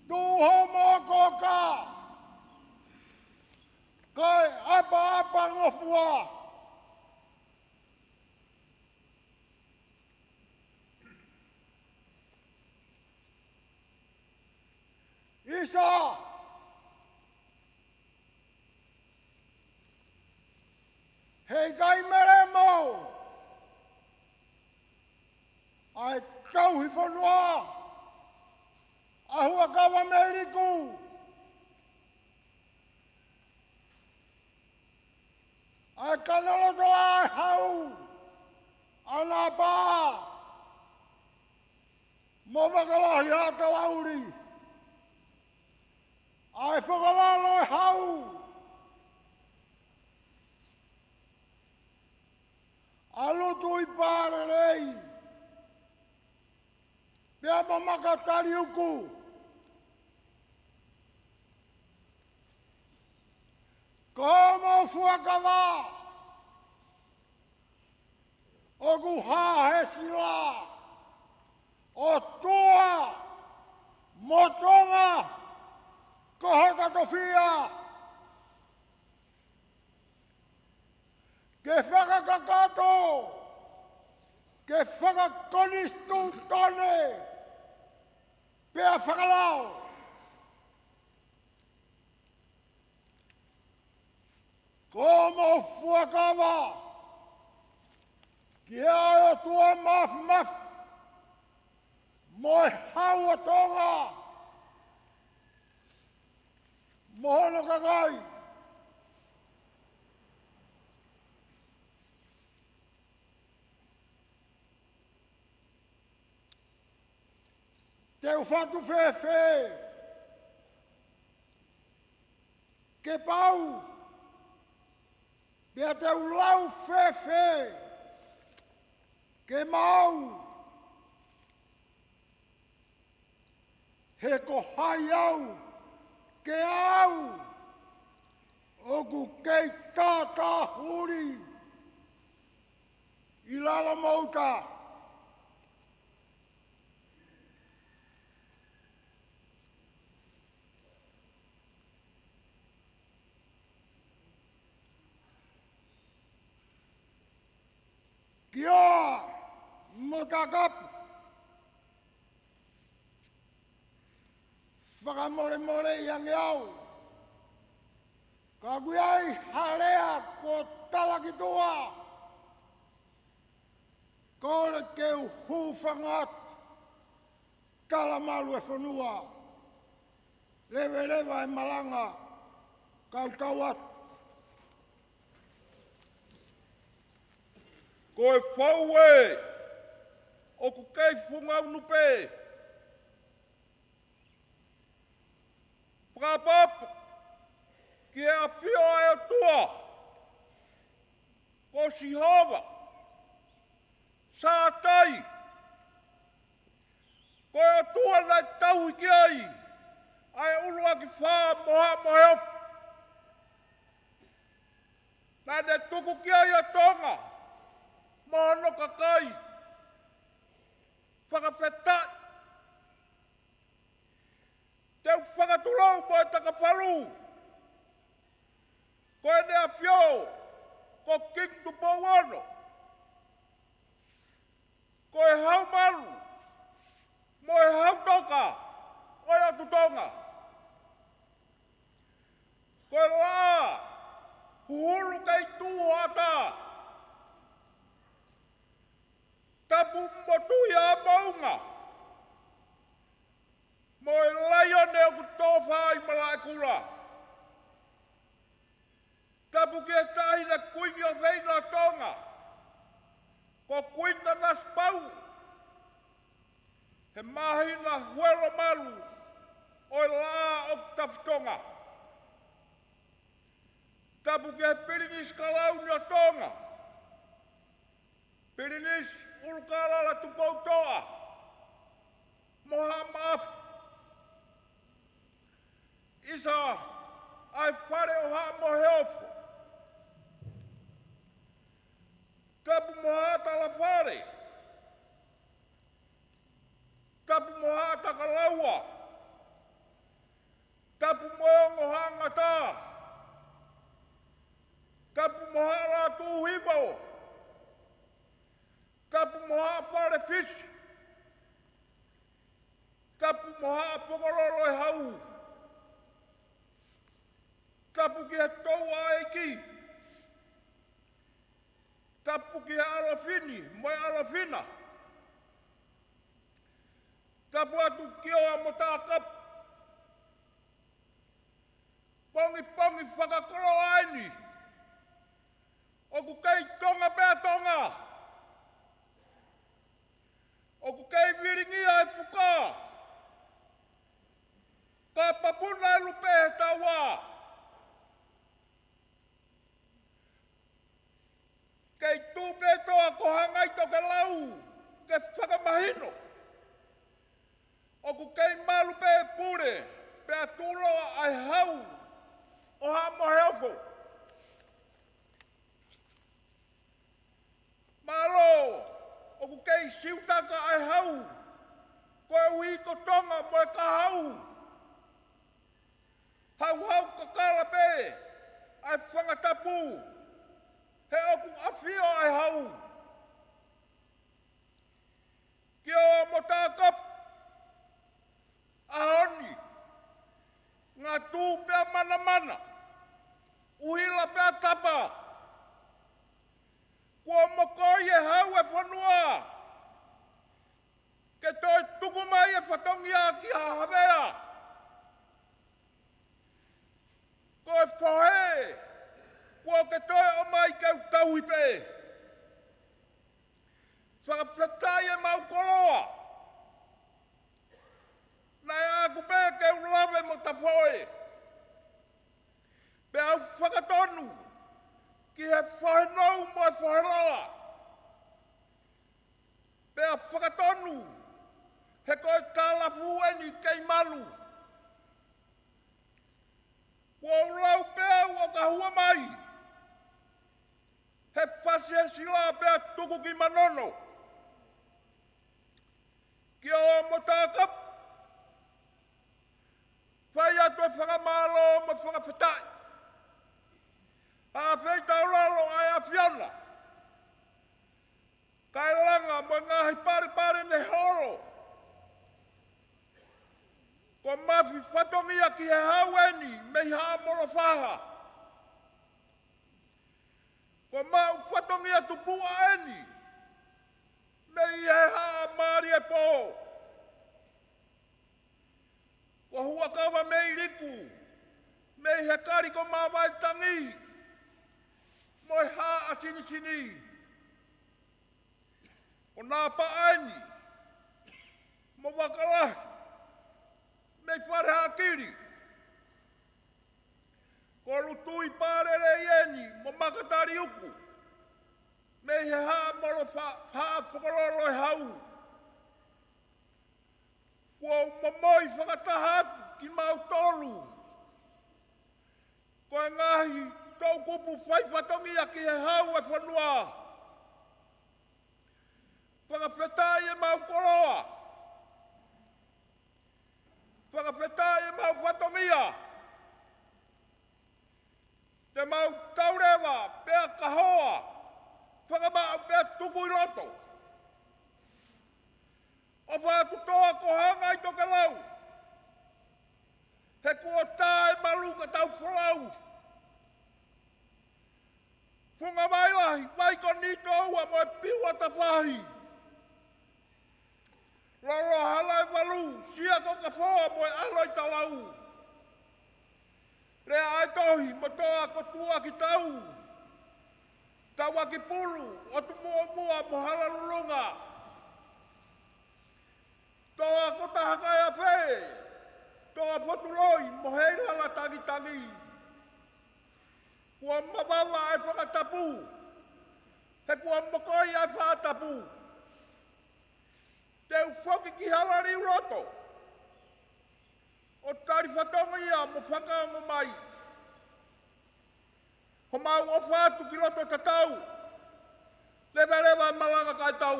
Tu homo koka. Koe apa ngofua. Isa. Hei kai meremo. Ai tau hifonua. Ahua kawa meliku. Ai kanoloto ai hau. Anapa. Mo wakalahi hata lauri. Ai whakalalo hau. Alutu i pārerei. Pea mamaka tariuku. Komo fuakava. Oku hahesila. O tua. Motonga. Kohota tofia. Ke whakakakato. Ke whakakonistu tone. Pea whakalao. Komo fuakava. Ki aio tua maf. Moi haua Tonga. Mohono kakai. Teu fatu fefe. Ke pau. Pea teu lau fefe. Ke mau. He ko hai au. Ke au. Oku kei tata huri. Ilala mauta. Kia Tongatap. Whakamore yang iau. Ka guiai harea ko talaki tua. Kore keu hufangat. Talamalu e whanua. Lewe e malanga. Kau tauat. Koe whaue, o ku kei whungau nupe. Prapapu, ki e Afio e o tua. Ko sihova, sātai. Ko e o tua nai tau ki ai. Ai ulua ki whā moha moheof. Nai ne tuku ki ai a Tonga. Mohono kakai. Whakawhetai. Teu whakatulou mo e takawharu. Ko e ne Afio. Ko King Tupou ono. Ko e hau maru. Mo e hau toka. O e atu Tonga. Ko e la. Huhulu kei tuho ata. Tapu mbotui a maunga. Mo e laione o ku tofa i malaikula. Tapu ki e tahi na kuingi o veina Tonga. Ko kuina nas pau. He mahina huelo malu. O la o taftonga. Tapu ke pirinis kalau ni o Tonga. Pirinis ulukala la Tupou toa. Moha maaf. Isa ai whare o ha moheofo. Tapu moha tala whare. Tapu moha takalaua. Tapu moongo hangata. Tapu moha la tuhivo. Tapu moha whare fisi. Tapu moha pokololo e hau. Tapu ki he toua eiki. Tapu ki he alofini, moe alofina. Tapu atu ki oa mo tākapu. Pongi pongi whakakolo aini. Oku kei tonga pēr tonga. Oku kei viringi ai whuka. Ka papuna e lupe he tawa. Kei tūpe toa ko hangai toke lau. Ke whakamahino. Oku kei malu pe pure. Pea tūloa ai hau. O ha moheofo. Malo. Oku kei siutaka ai hau. Koe ui ko Tonga moe ka hau. Hau hau kakala pe. Ai Tongatapu. He oku Afio ai hau. Ki o mo Taumafa. Ahoni. Ngā tū pia mana mana. Uhila pia tapa. Kua mokoi e hau e whanua. Ke toi tukumai e whatongia ki hahawea. Koe whahe. Kua ke toi o mai keu tauhipe. Whakawhetai e mau koloa. Nai aku pe keu lawe mo tawhoe. Pe au whakatonu. Ki he whahenou mo e whaheloa. Pe au whakatonu. He koe tālafu eni kei malu. Kua ulau pe au o ka hua mai. He whasi he sila pe a tuku ki manono. Ki o mo Taumafa. Whai atu e whakamalo mo whakawhetai. A whai tauralo ai Afiona. Kai langa mo ngahi pare ne horo. Ko mafi whatongia ki he haueni me ha molo whaha. Ko mau whatongia Tupou eni me he ha maari e po. Ko hua Kava mei riku, mei he kari ko mawai tangi, moi ha a sini sini. Ko nā paaini, mo wakalahi, mei whare hakiri. Ko lutui pārere ieni, mo makatari uku, mei he ha molo ha whakololo e hau. Kua umamoi whakatahaku ki mau tolu. Koe ngahi tau kupu whaifatongia ki he hau e whanua. Whakawhetai e mau koloa. Whakawhetai e mau whatongia. Te mau taurewa pea kahoa. Whakamau pea tuku i roto. O whāku toa ko hangai toke lau. He kua tā e malu ka tau whalau. Whunga mai lahi, mai ko nito ua mo e piwa ta whahi. Lolo halai malu, sia ko ka whoa mo e aloi talau. Rea ai tohi mo toa ko tua ki tau. Tawa ki pulu, o tu mua mohala lulunga. Toa kota hakai a whee. Toa whatuloi, moheila la tangi. Kua mawawa ai whakatapu. He kua mokoi ai whakatapu. Te ufoki ki halari uroto. O tari whatonga ia mo whakaongo mai. Ho mau o whātu ki roto tatau. Lewa malanga kai tau.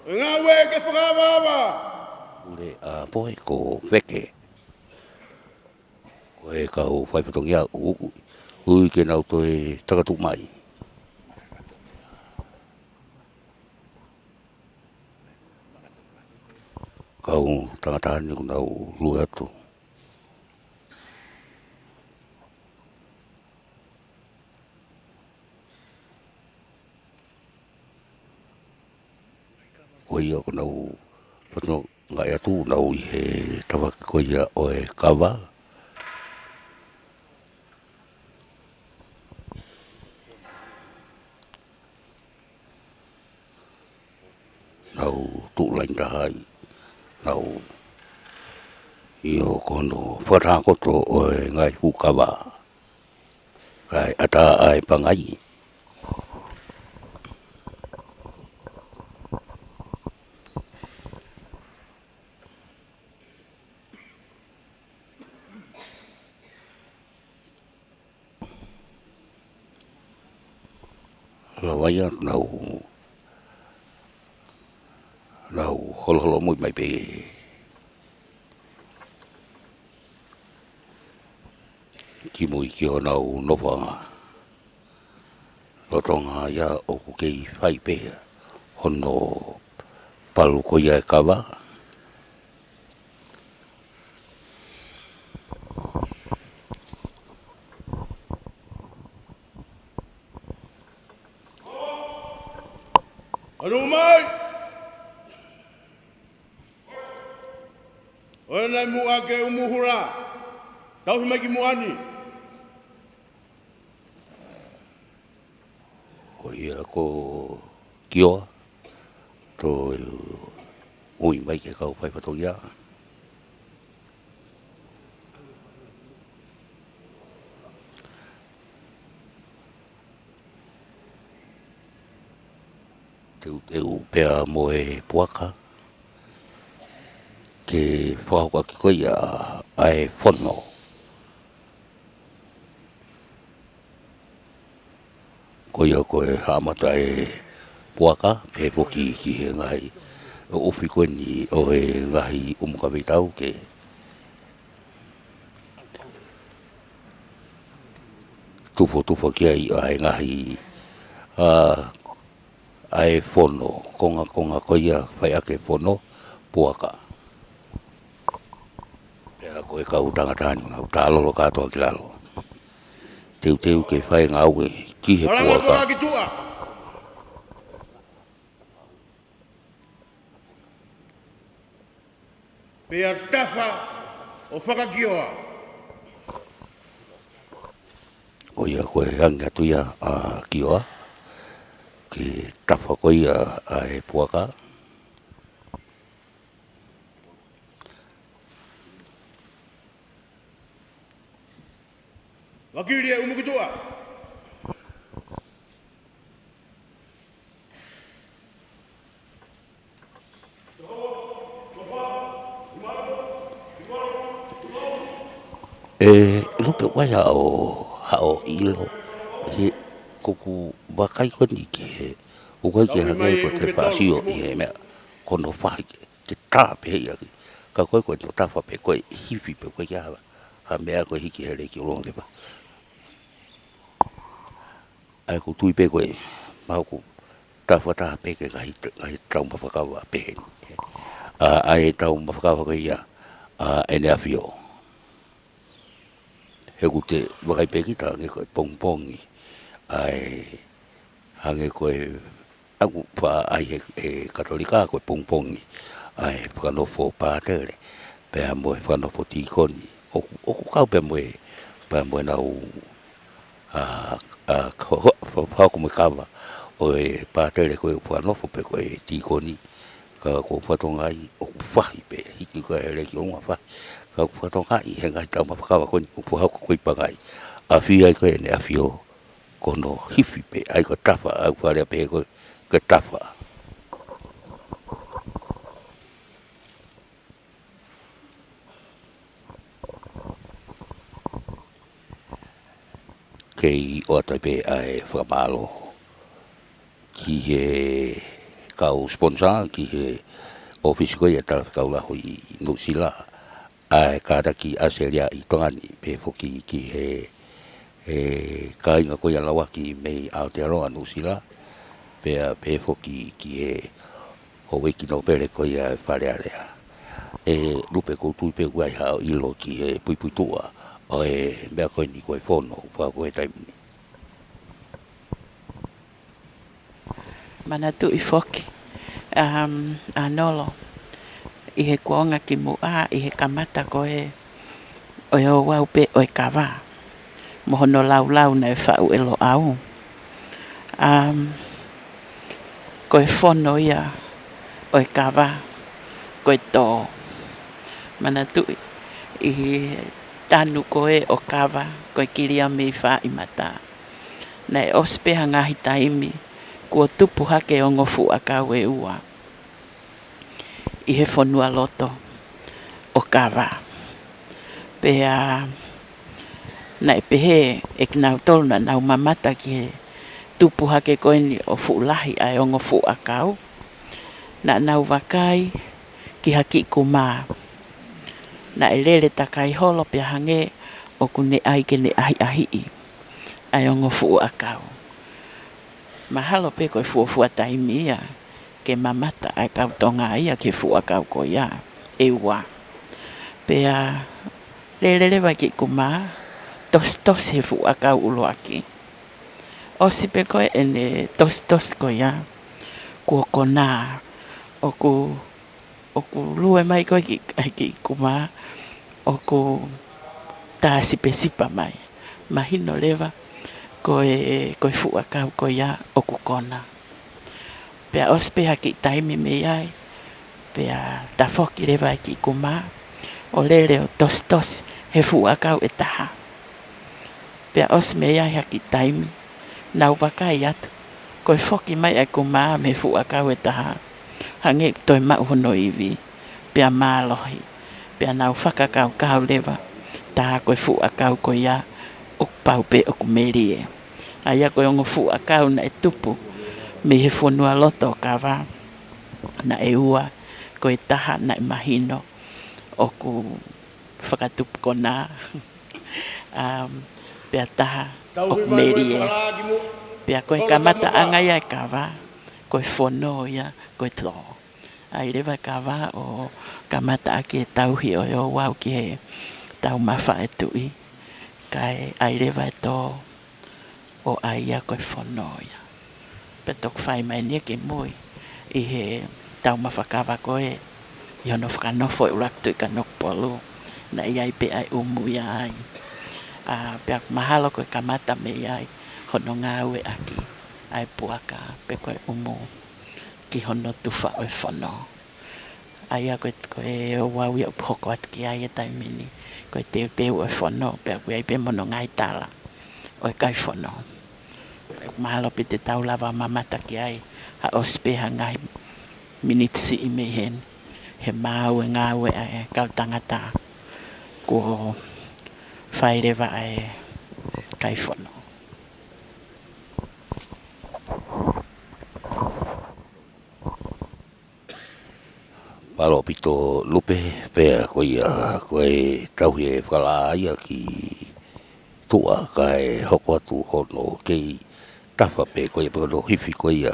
Ngā we ke whakawawa. Ule a poe ko wheke. Ko e kau whaipatongi a ui ke nau toi takatu mai. Kau tangatani ku nau lua atu. Ko ia ku nau whatno ngai atu nau i he tawaki ko ia o e Kava. Nau tūlain tahai. Nau i o kono whatakoto o e ngai Kava. Kai ata ai pangai. Lawaya nau holo mui mai pe ki mui ki o nau nowanga lotonga ia o kei whai pe hono palu ko ia e Kava Anu mai. Oe nai mua ke umuhura. Tau hi mai ki muani. o ia ko kioa to ui mai ke kau whai patongia teu pea mo e puaka ke whahauka ki koe ia ai whono. Ko ia koe hamata e puaka pe poki ki he ngai o ofi koe ni o e ngahi umukawitau ke tufo ki ai ai ngahi ai whono, konga ko ia whai ake whono, puaka. Pea koe kau tangatani, ngau tālolo katoa ki lalo. Teu ke whai ngau e ki he puaka. Alanga ki tua. Pea tafa o whakakioa. Ko ia koe hangi atu ia a kioa. Ki tafa ko ia a he puaka. Wakiri e umu ki tua. Lupe wai hao ilo. He kuku wakai ko ni ki he. Ukai ki hangai ko te whaasio i he mea. Kono whai ke tāpe hei aki. Ka koe koe no tafa pe koe hiwi pe koe ki hawa. Ha mea koe hiki he reiki ulonga kepa. Ai ko tui pe koe. Mau ko tafa taha pe ke ngahi Taumafa Kava pe he. Ai Taumafa Kava koe ia. Ene Afio. He ku te wakai pe ki ta nge koe pongpongi. Ai hange koe aku pa ai he katolika koe pongpongi. Ai whanofo pātere. Pea mo e whanofo tīkoni o kau pe mo nau ko mo Kava o e pātere koe whanofo pe koe tīkoni ka ko whatongai o whahi pe hiki koe e reki o ngā whahi ka whatongai he ngai Taumafa Kava koni o puhau ko koe pangai Afio ai koe ne Afio kono hifi pe ai ko tafa au wharea pe koe ke tafa kei o atai pe ai whakamalo ki he kau sponsor ki he office koe e tarawhikau laho i Nusila ai kāraki aseria i tongani pe foki ki he kāinga koe alawa ki mei Aotearoa Nusila pe foki ki he howe ki no pere koe e wharearea lupe koutu pe uai hao ilo ki he puipuitua o e mea koe ni koe whono pa koe taimini Manatu I foki anolo I he kuonga ki mua I he kamata koe o e Ouau pe o e Kava mohono lau na e whau e lo au koe whono ia o e Kava koe tō manatu I tanu koe o Kava koe kiria me wha I mata na e ospeha ngahi taimi kua Tupou hake o ngofu a kau e ua I he whanua loto o Kava pea na e pehe e nau toluna nau mamata ki he Tupou hake koe ni o fuulahi ai o ngofu a kau na nau wakai ki haki kuma na e lele takai holo pea hange o kune ai ke ne ahi ai o ngofu a kau mahalo pe koe fuafua taimi ia ke mamata ai kau tonga ia ke fua kau ko ia e ua pea lelele vai ki kuma tos he fua kau ulo aki o si pe koe ene tos ko ia kua kona o ku lue mai koe ki kuma o ku ta sipa mai mahino leva koe fua kau ko ia o kukona. Pea ospe haki taimi me ai, pea ta foki lewa ki kuma, o lele o tos he fua kau e taha. Pea os me ai haki taimi, nau wakai atu, koe foki mai ai kuma me fua kau e taha. Hange toi mauhono iwi, pea mālohi, pea nau whakakau kau lewa, taha koe fua kau ko ia, o pau pe o kumerie. Aia koe ongo fua kau na e Tupou me he whanua loto Kava na e ua koe taha na e mahino o ku whakatupu kona pea taha o kumerie pea koe kamata angai ai Kava koe whono ia koe tō ai rewa Kava o kamata ake e tauhi o e Ouau ki he Taumafa e tui kai ai rewa e tō o aia koe whono ia. Petok whai mai nia ke mui I he Taumafa Kava koe I hono whakanofo I uraktu I ka nokpolu na iai pe ai umu ia ai. Pea mahalo koe kamata me iai hono ngāue aki ai puaka pe koe umu ki hono tuwha o whono. Aia koe Ouau ia upoko atu ki ai e taimini koe teu o whono pea koe ai pe mono ngai tala o kai whono. Mahalo pe te tau lava mamata ki ai ha ospe hangai minitsi I mehen he mau e ngāwe ai kau tangata ko whairewa ai kai whono. Palo pito lupe pea koe tauhi e whakala aia ki tua kai hoko atu hono kei tafa pe koe pano hifi koe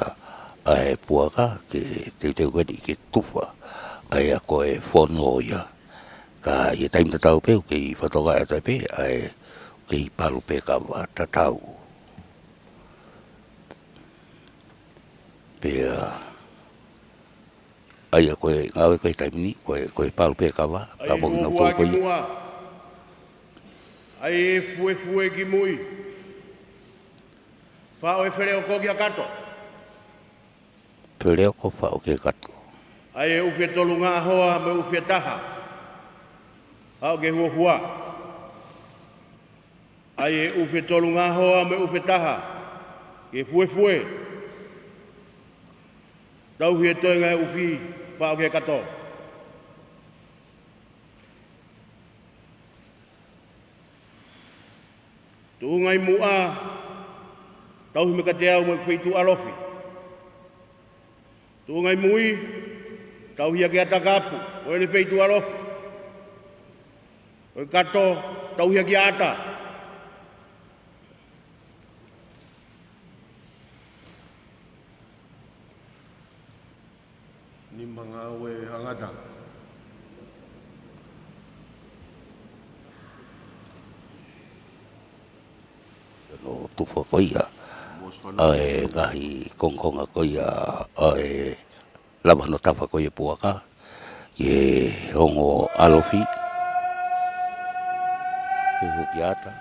ai puaka ke te koe ke tufa ai a koe whono ia ka i taimta tau peu kei whatonga e tai pe ai kei palu pe Kava tatau pea ai a koe ngawe koe taimini koe palu pe Kava ka mongi nau tō koe Ai e fue ki mui. Whao e where o koki a kato. Peleo ko wha o ke kato. Ai e upe tolu ngā hoa me upe taha. Hao ke hua hua. Ai e upe tolu ngā hoa me upe taha. Ke fue. Tau hi e toi ngai upi whao ke kato. Tu ngai mua. Tau hi me ka te au me kweitu alofi. Tu ngai mui. Tau hi a ke atakapu. O ene kweitu alofi. O kato. Tau hi a ke ata. Ni mga ue hangata. No tufa koia. Ai gahi kongkonga koia. Ai lava no tafa koia puaka. Ye hongo alofi. E hukiata.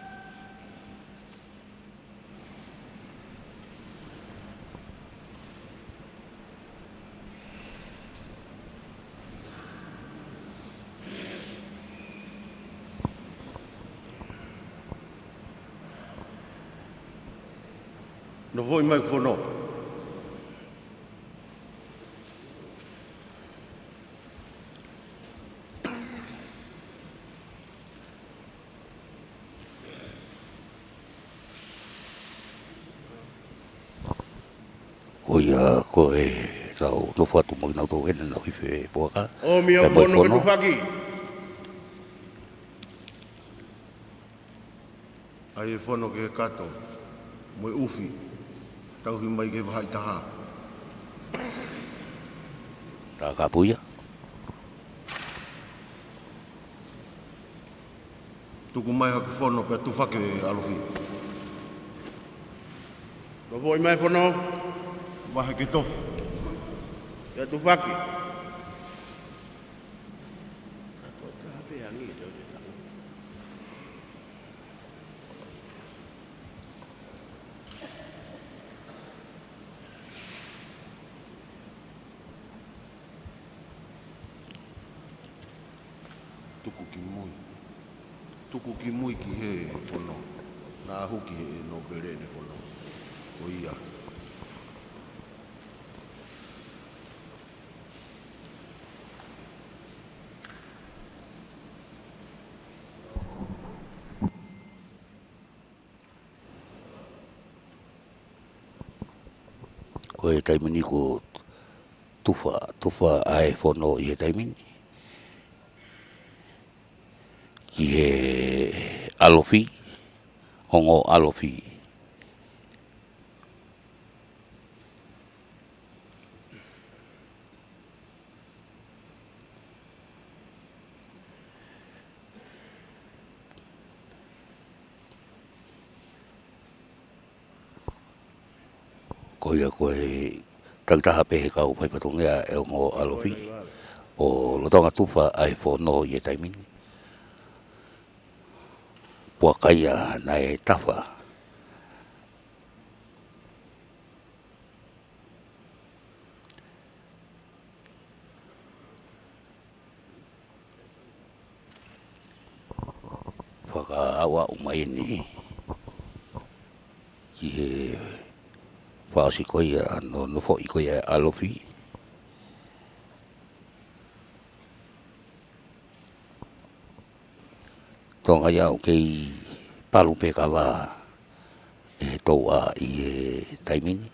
No voi mai fono. Koia koe tau no fatu mo na to ene no hife puaka. O mi o fono ke tupaki. Ai e fono ke kato. Moe ufi. Tau hi mai ke vahai taha. Tā ka puia. Tuku mai haki fono pe tufake alofi. No voi mai fono. Vahe ke tofu. Pe tufake. Tuku ki mui ki he fono. Nā huki he no perene fono. O ia. Ko e taimini ko tufa ai fono i e taimini. Ki he alofi, hongo alofi. Ko ia koe tangtaha pehe kau whaipatongia e hongo alofi. O lo Tongatufa ai fono i e taimini. Puakaia na e tafa. Whakaawa umaini. Ki he whaosi koia no nufo i koia alofi. Tonga iau kei palu pe Kava e toa i e taimini.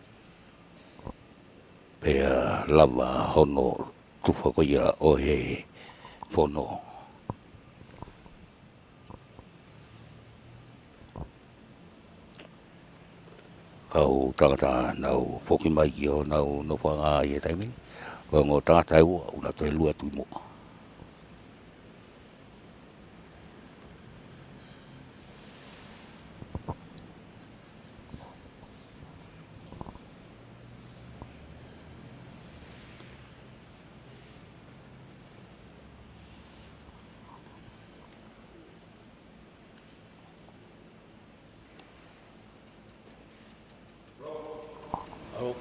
Pea lava hono tufa koia o he fono. Kau tangata nau whoki mai ki o nau no whanga i e taimini. Wango tangata ua una toi lua tui moa. Koia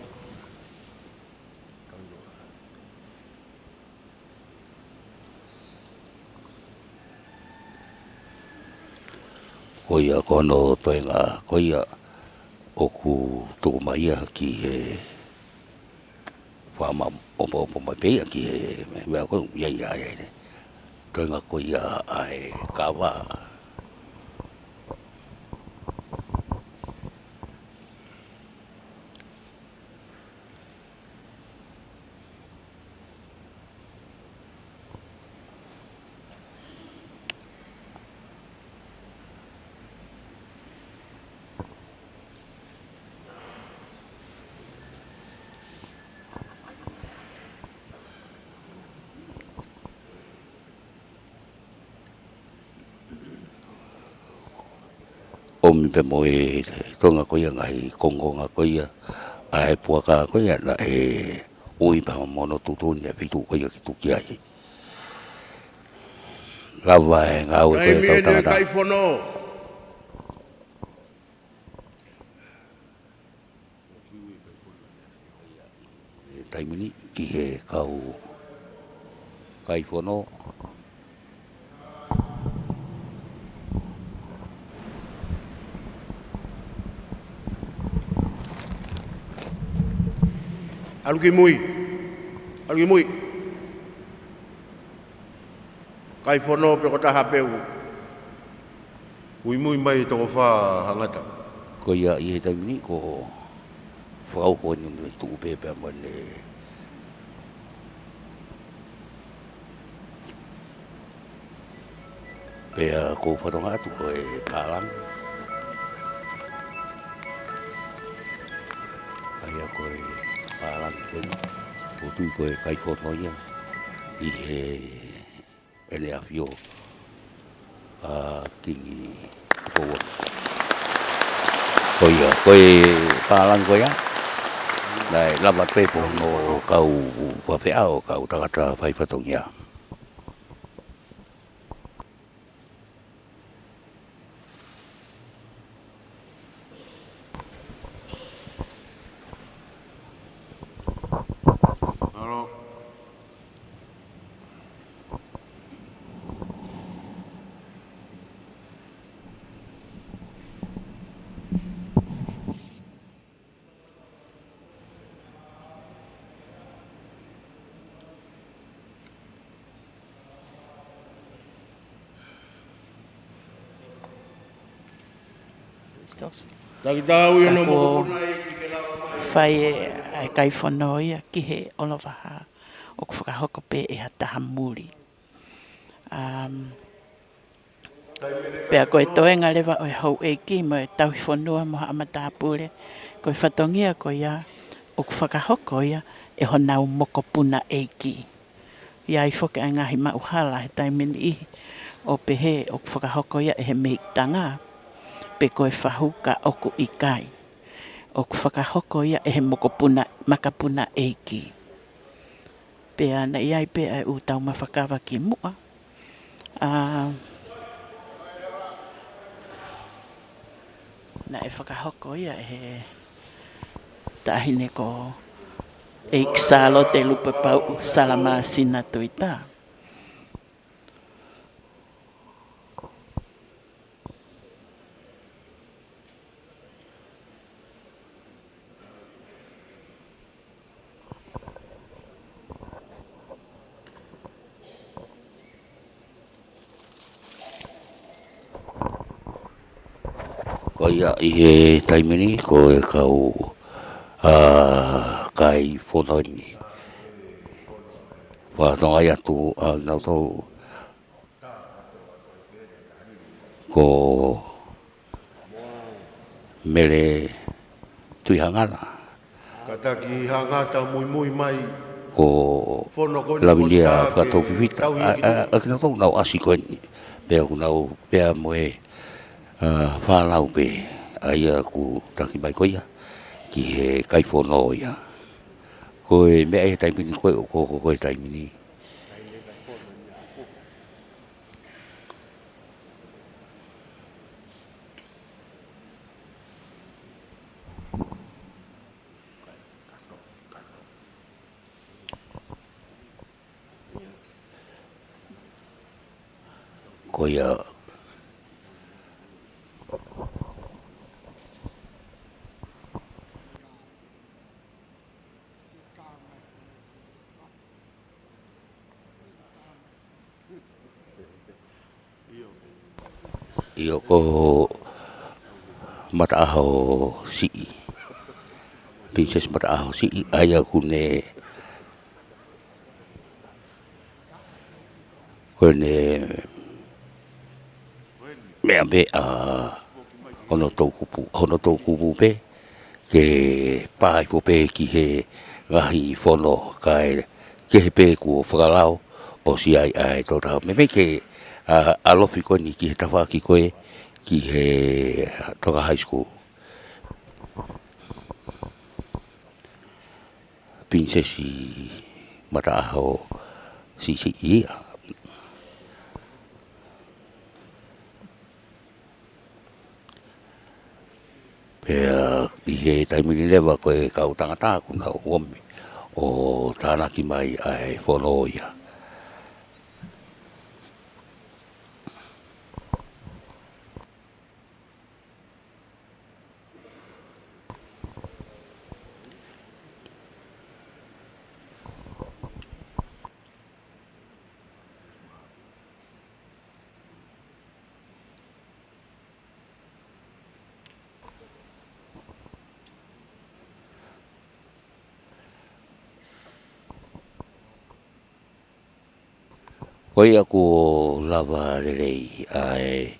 kono toenga koia oku tuku maia ki he whama opo mai pea ki he mea koe iai ai toenga koia ai Kava. O mi pe mo e tonga koia ngai kongonga koia ai puaka koia na e ui pa mono tutuni e fitu koia ki tuki ai. Lava e ngau e koia kau tangata. Kai whono. Taimini ki he kau kai whono. Aluki mui. Aluki mui. Kai whono pe kota hapeu. Ui mui mai toko wha hangata. Koia i he taimini ko whakau ko ni tuku pepe mo ne pea ko whatonga atu ko e Palang. Aia ko e Palang ko ni. Ko tui ko e kai whono ia. I he ele Afio. Kingi Tupou. Koia ko e Palang ko ia. Nai lama pepo no kau whawhiao kau tangata whai whatongia. Taki tau i ono Kako moko puna e ki ke lawa mai. whai e ai kai whanau ia ki he olowaha o ku whakahoko pe e hataha muri. Pea koe toenga lewa o hau e ki mo e tauhi whanua mo ha amatapure. Koe whatongia ko ia o ku whakahoko ia e honau moko puna e ki. Ia i whoke a ngahi mauhala he taimini i o pehe o ku whakahoko ia e he meiktanga. Pe koe whahuka oku i kai. O ku whakahoko ia e he makapuna eiki. Pea na iai pe ai u Taumafa Kava ki mua. Na e whakahoko ia e he tahine ko eik Salote lupa pau salama sina tuita. Koia i he taimini ko e kau kai whononi. Whatonga i atu nau tau ko mere tui hangana. Kata ki hangata mui mui mai. Ko Whono koe ni lawinia kosta whakatau ke pipita. tauhi ki tuku. Aki nau tau nau asi koe ni. Pea ku nau pea moe whanau pe. Aia ku taki mai koia. Ki he kai whono ia. Koe mea e taimini koe o koe taimini. ko ia Iyo ko mataaho si Princess mataaho si aya kune mea me a ono tau kupu pe ke pai po pe ki he ngahi fono kai ke he pe ku whakalao o si ai tō tau me ke alofi koe ni ki he tawhaki koe ki he Tonga High School. Princess i mataaho si ia. Pea i he taimini lewa koe kau Tongatapu na uomi o tānaki mai ai whono ia. Koe aku lava rerei ai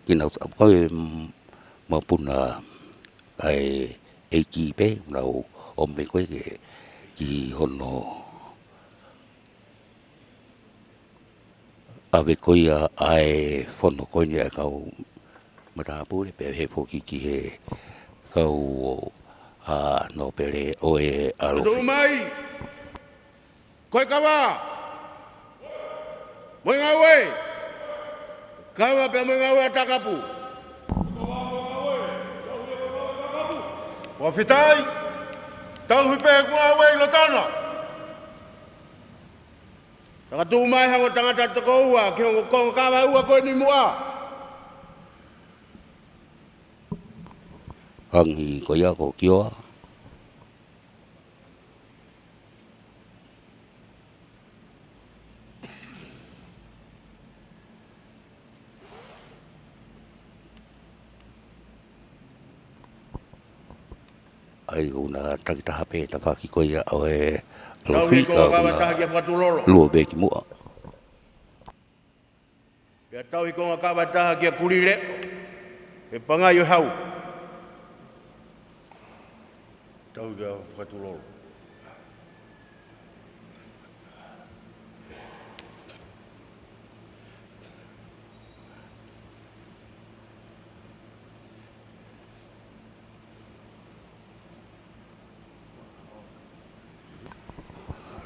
kina koe mapuna ai eiki pe nau ome koe ki hono ave koe ai fono koe ni kau matapure pe he foki ki he kau no pere oe alo mai koe Kava moi ngawe Kava pe moi ngawe atakapu wa fitai tau hipe ngawe lo tana saka tu mai hang tangata toko ua ki ngo ko Kava ua ko ni mua hangi ko ia ko kio ai una takita hape ta paki ko ia o e lo fika lo be ki mua ya tau i ko Kava taha ki kulire e panga yo hau tau ga fatulolo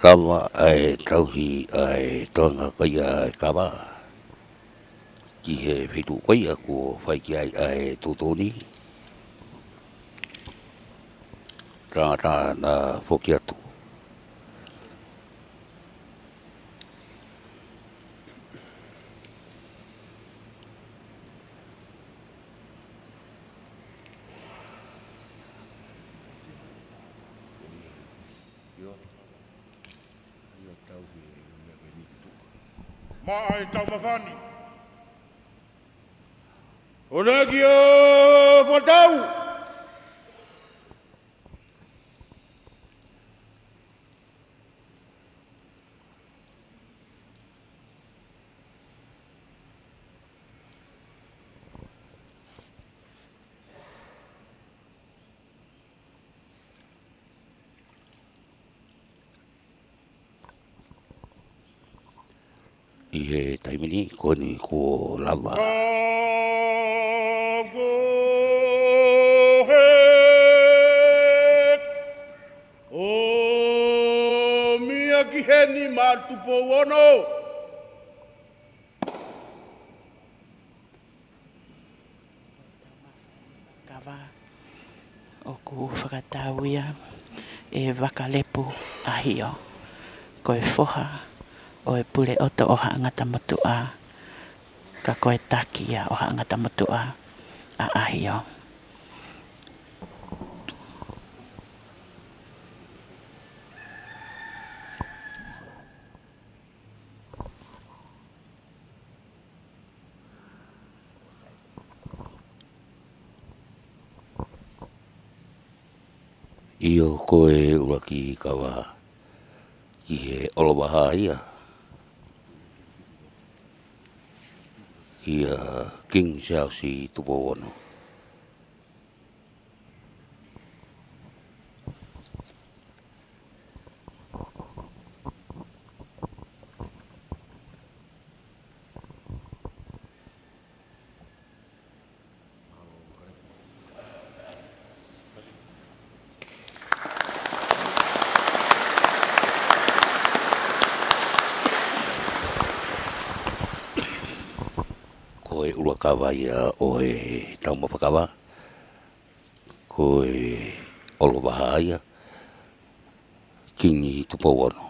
Kava ai tauhi ai Tonga ko ia Kava ki he fitu ko ia ko fai ki ai tutoni na foki atu mai Taumafani ona ki o potau i he taimini ko ni ko lava o mia ki heni ma Tupou ono Kava o ku whakatauia e wakalepu ahio. Koe whoha o e pule oto o haangata motua ka koe takia o haangata motua a Afio. Io koe ula ki Kava ki he olowaha ia. Ia King si Tupou ono. Koe ula Kava ia o e Taumafa Kava. Koe olowaha ia. King i Tupou ono.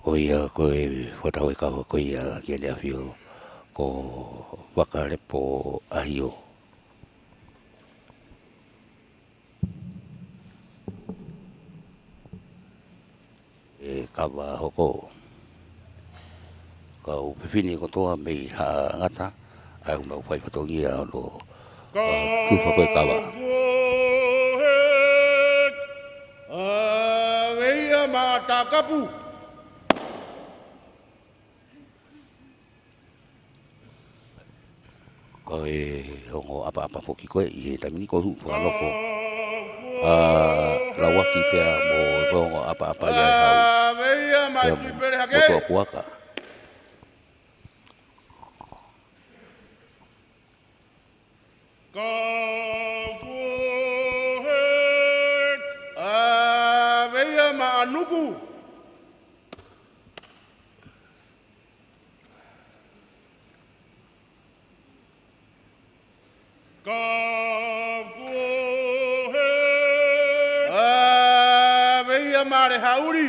Ko ia koe whatau e Kava ko ia ki ane Afio ko wakarepo Ahio. E Kava hoko. Kau pepini ko toa mei ha ngata. Ai unau whai patongi ano tufa koe Kava. Veia Tongatapu. Ko e hongo apa poki koe i he tamini ko hu whanofo. Lawaki pia mo hongo apa ia e hau. Veia Pia mo toa puaka. Veia Nuku. Veia Mare Hauri.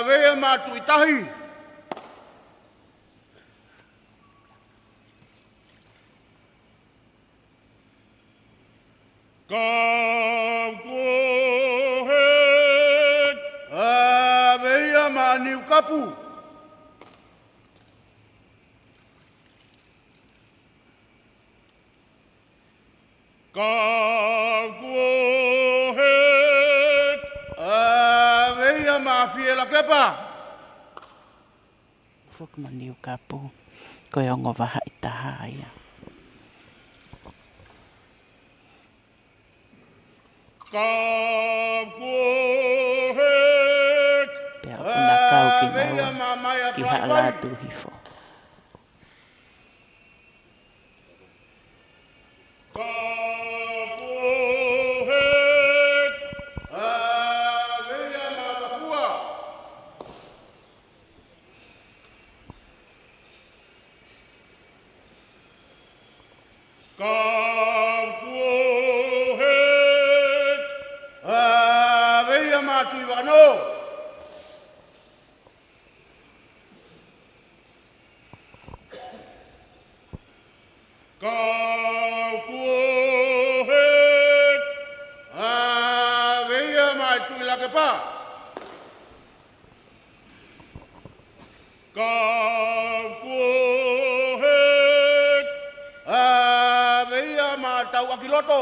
Veia Matuitahi. Veia Nuku'alofa. Veia Afio la kepa. Whakmaniu kapu koe ongo waha i taha ia. Pea una kau ki maua ki haalatu hifo. Veia Matuivano. Veia Matuila kepa. Veia Matau Akiloto.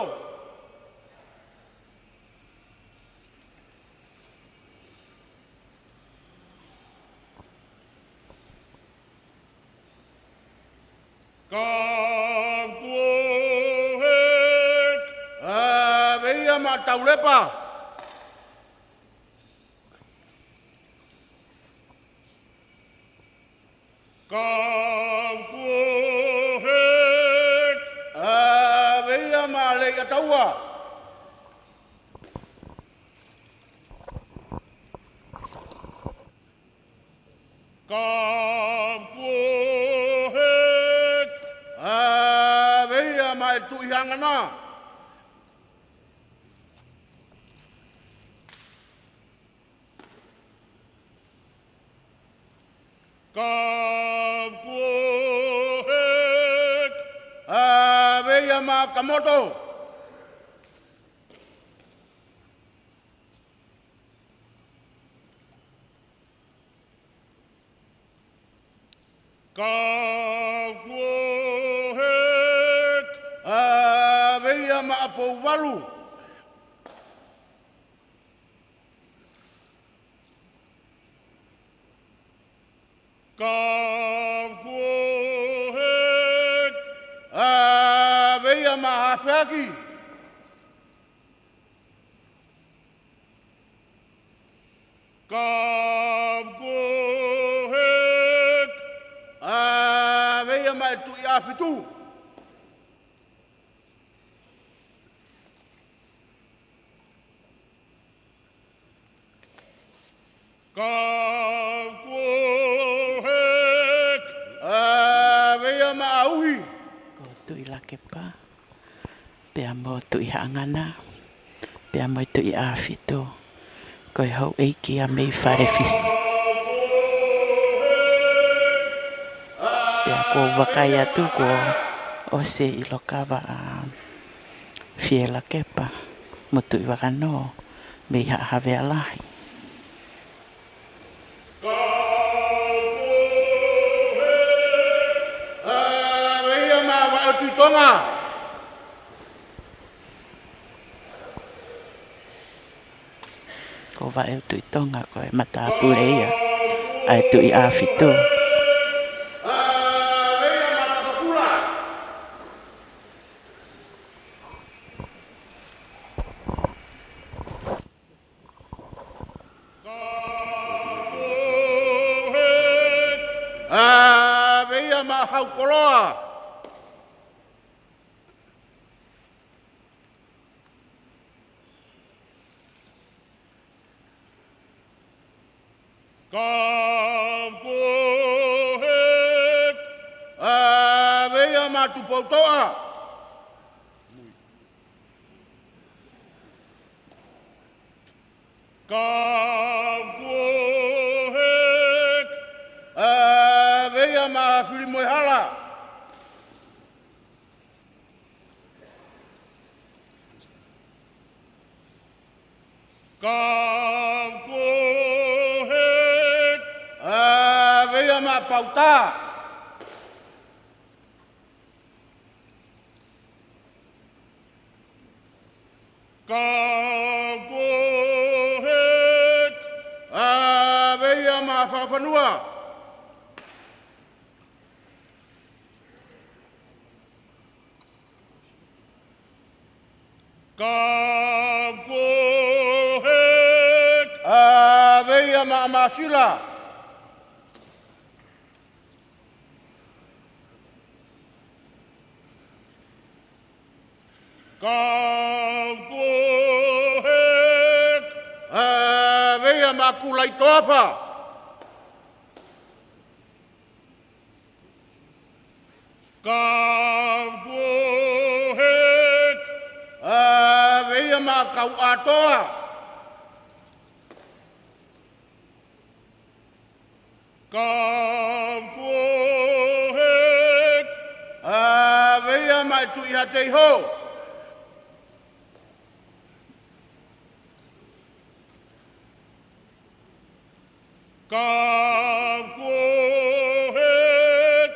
Veia Mataulepa. Kapuhek. Veia male ataua. Kapuhek. Veia mai tu ihangana. Kapuhek. Veia ma kamoto. Kapuhek. Veia ma apo walu. Kapuhek. Veia ma hafaki. Kapuhek. Veia ma tu iafitu. Kapuhek. Veia ma auhi. Ko tu i lake pa. Pea mo tu i haangana. Pea mo tu i awhito. Ko i hau eiki a mei whare fisi. Pea ko wakai atu ko o se i lo Kava a fie lake pa. Mo tu i wakano. Mei hawe alahi. Veia ma wa atu i Tonga. Ko wa e tu i Tonga ko e mata apure ia. Ai tu i awhito. Veia ma takapura. Kapuhek. Veia ma hau koloa. Kapuhek. Veia ma Tupou toa. Kapuhek. Veia ma whiri moe hala. Kapuhek. Veia ma pauta. Kapuhek. Veia ma whawhanua. Kapuhek. Veia ma amasila. Kapuhek. Veia ma kulai toafa. Kapuhek. Veia ma kau atoa. Kapuhek. Veia ma tu iha te ho. Kapuhek.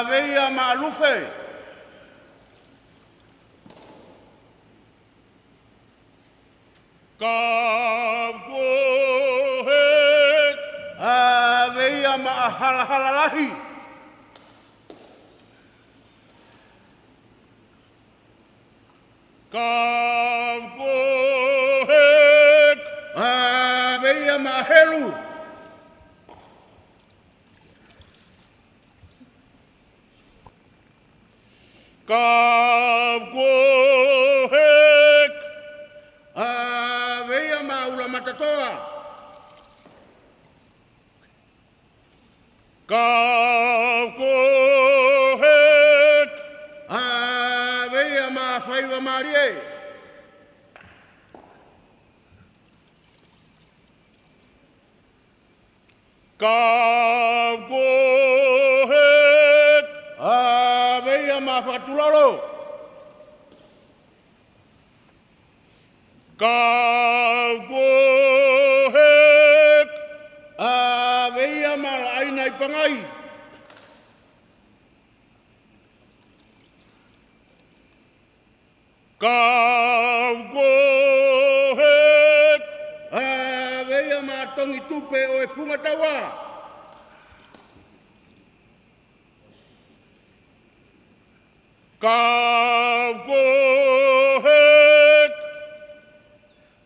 Veia ma lufe. Kapuhek. Veia ma hala hala lahi. Kapuhek. Veia ma helu. Kapuhek. Avea maula matatoa. Kapuhek. Avea mafaiwa marie. Kapuhek. Avea mafatulolo. Kapuhek. Avea malaina ipangai. Kapuhek. Avea matongi tupe o e fungatawa. Kapuhek.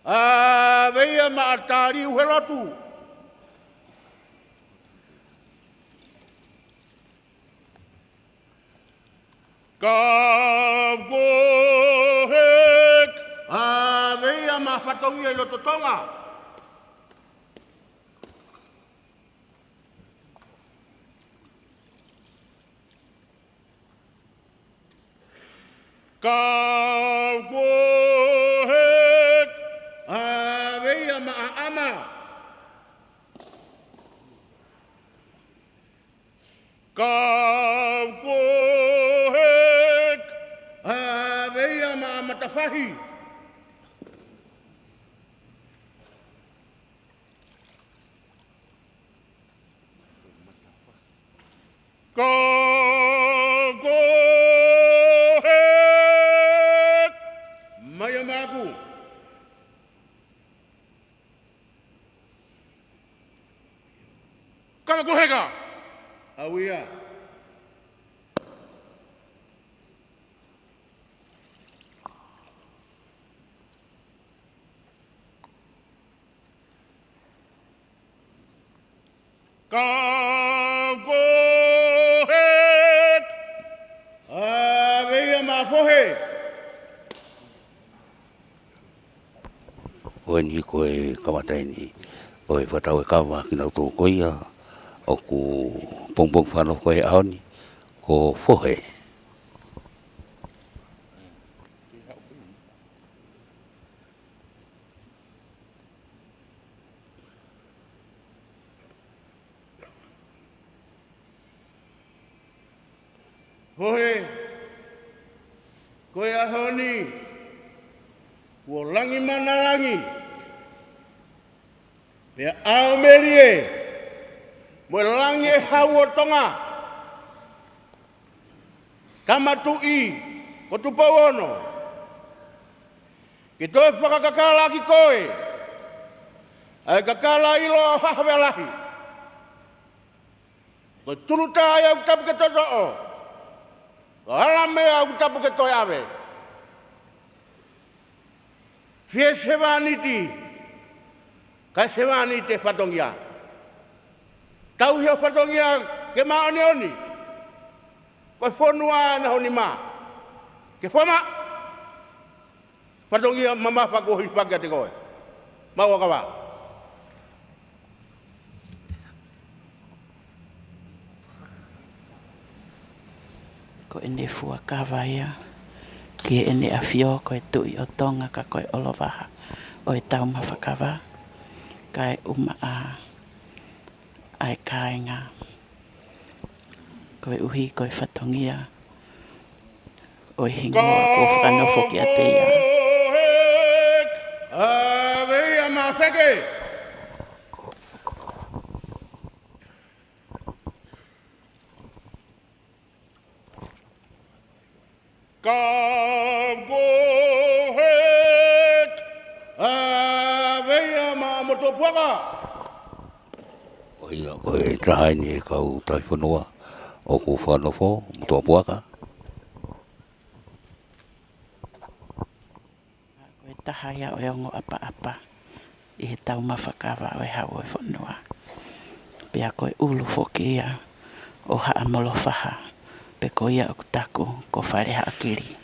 Avea maatari uhelotu. Kapuhek. Avea mafatongi e loto Tonga. Kapuhek. Avea maama. Kapuhek. Avea maamatafahi. Kapuhek. Mayamaku. Kapuheka. Awia. Kapuhek. Avea mafohe. Wani koe kamataini o e whatau e kawa ki nau tō koia o ku pongpong whanau koe aoni ko whohe. Hohe. Koe ahoni. Wo langi mana langi. Pea ao merie. Mo langi e hau o Tonga. Tama tui. Ko Tupou ono. Ki toi whakakakala ki koe. Ai kakala ilo o hahawelahi. Ko turuta ai au tapu ke toto o. Ko alame au tapu ke toi ave. Fie sewaniti. Ka sewaniti whatongia. Tau hio whatongia ke maoni oni. Ko whonua na honi ma. Ke whama. Whatongia mama whakohi whakia te koe. Maua kawa. Ko ene fua Kava ia. Ke ene Afio ko e tui o Tonga ka koe olowaha. O e Taumafa Kava. Kai umaa. Ai kāinga. Ko e uhi ko e whatongia. O e hingoa ko whakanofo ki a teia. Avea mawheke. Kapuhek. Avea mamotopuaka. O ia koe trahaini e kau tai whanua o ku whanofo mutua puaka. Ko e tahaia o e ongo apa. I he Taumafa Kava o e hau o e whanua. Pea ko e ulu foki ia o haa molofaha. pe ko ia o taku ko whare haakiri.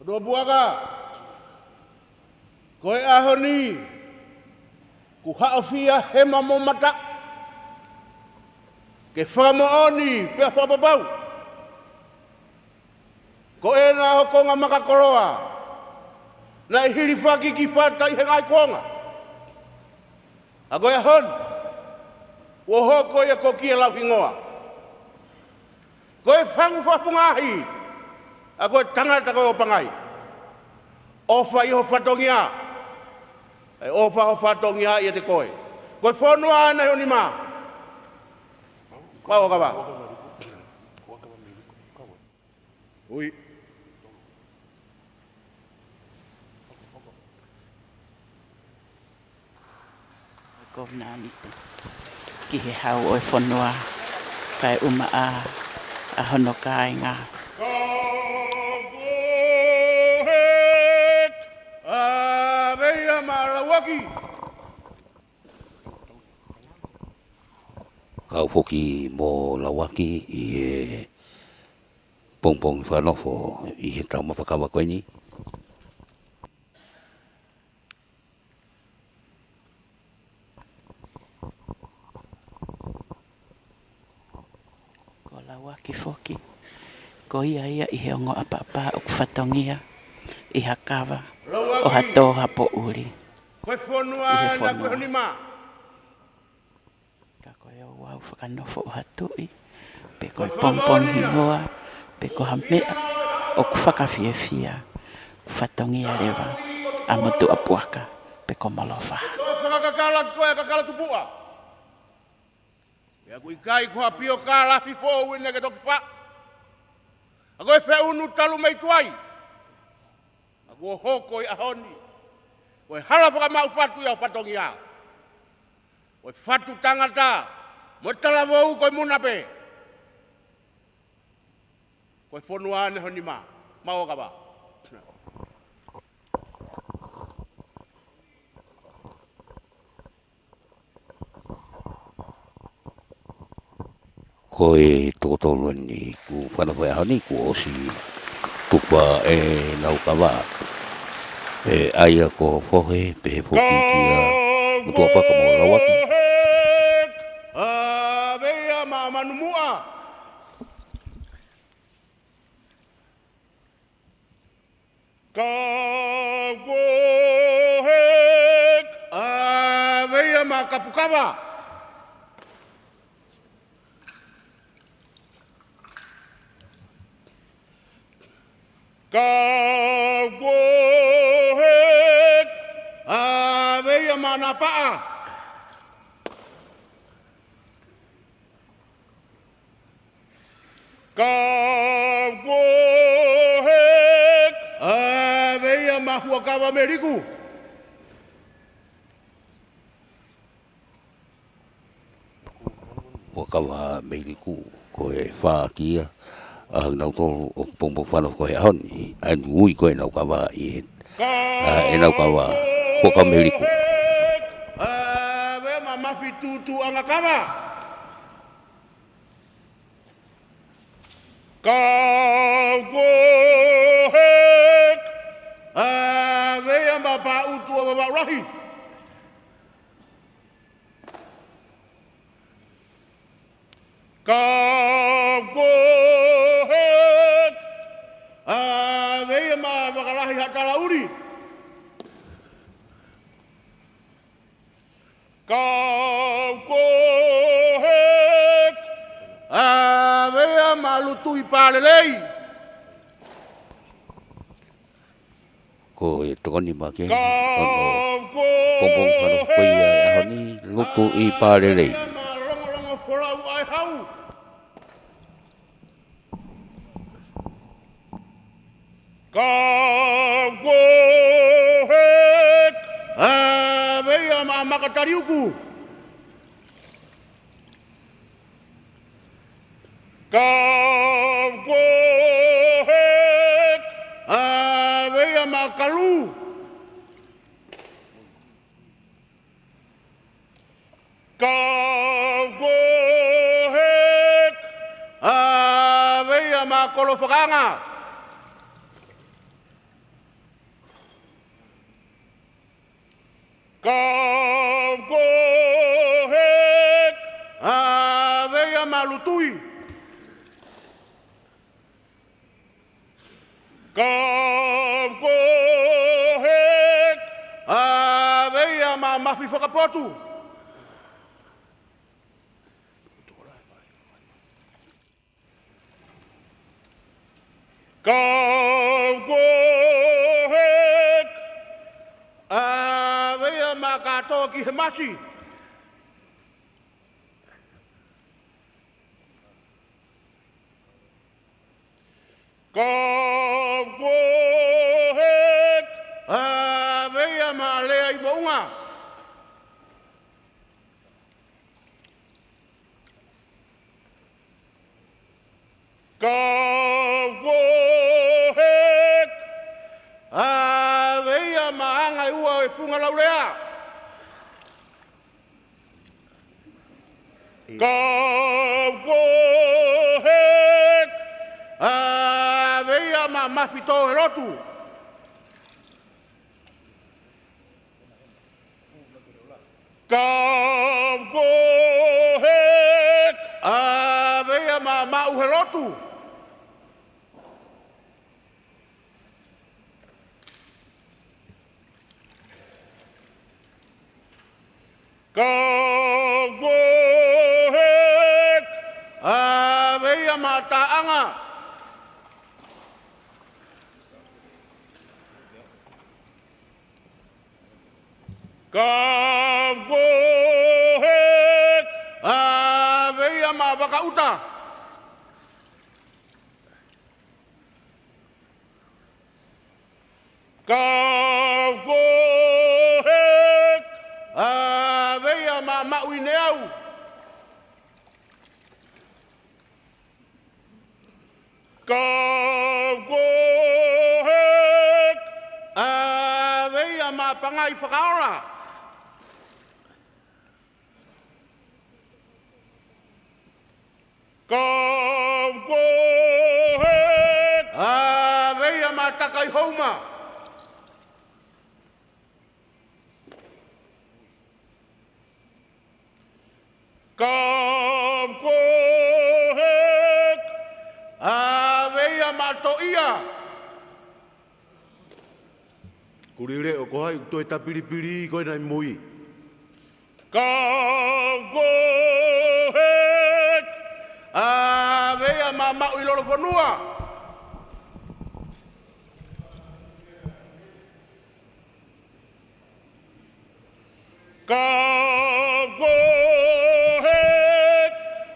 Roa buaga, koe ahoni, ku haafia he mamo mata, ke whamaoni pia whapapau. Koe na hokonga makakoloa, na hiri whaki ki whata i he ngai konga. A koe ahon, wo hoko e ko kia lau hingoa. Koe whangu whapungahi, a koe tangata koe o pangai. Ofa i ho whatongia. E ofa ho whatongia i te koe. Koe whanua ana honi mā. Kau Kava. Ui. Ko nānite. Ki he hau o e whanua. Kai uma a hono ka i ngā. Kau foki mo lawaki i e pongpong whanofo i he Taumafa Kava koe ni. Ko lawaki foki. Ko ia i he ongo apapa o kuwhatongia i ha Kava o hato hapo uri. Koe whanua na koe honi mā. Ouau whakanofo o hatui, pe koe pompon hingoa, pe ko hamea o ku whakawhiawhia, ku whatongia rewa, a motu a puaka, pe ko malofa. Koe whakakala koe kakala tupua. Ia kui kai ko Afio kala pipo uine ke toki wha. A koe whe unu talu mei tuai. A koe hoko i ahoni. Koe hala whakamau whatu i au whatongia. Koe whatu tangata. Mo tala wau koe muna pe. Koe whanua ane honi mā. Mau Kava. Koe tōtolo ni ku whanawhai ahoni ku osi tupa e nau Kava. E aia ko whohe pe whoki kia mutua paka mo lawaki. Manumua. Kawohek. Veia makapukava. Kawohek. Veia manapaa. Kawohek. Veia mahua Kava meriku. Wa Kava meriku koe wha kia. Nau tōru o pongpong whanau koe ahoni. Ui koe nau Kava i e nau Kava ko ka meriku. Veia mamafi tutu anga Kava. Kawohek. Veia mapa utu o mawarahi. Kawohek. Veia ma wakalahi hatala uri. Kawohek. Veia malutu i palelei. Ko e tokoni make ono pongpong whanau koe ahoni lutu i pārelei. Longo folau ai hau. Kawohek. Veia ma makatariuku. Kawohek. Veia ma kalu. kolofaganga. Kamkohek. Avea malutui. Kamkohek. Avea mafi whakapotu. Kamkohek. Avea makatoa ki he masi. Kamkohek. Avea malea I mounga. Kamkohek. Avea maanga I ua e funga laulea. Kamkohek. Avea mafito he lotu. Kamkohek. Avea mau he lotu. Kamkohek. Avea mataanga. Kamkohek. Avea mabakauta. Kamkohek. Avea mauineau. Kamkohek. Avea mapangai whakaora. Kamkohek. Avea matakai houma. Kamkohek. Avea matoia. Kurire o kohai toi tapiripiri koe nai mui. Kamkohek. Avea mamau I lolo ponua. Kamkohek.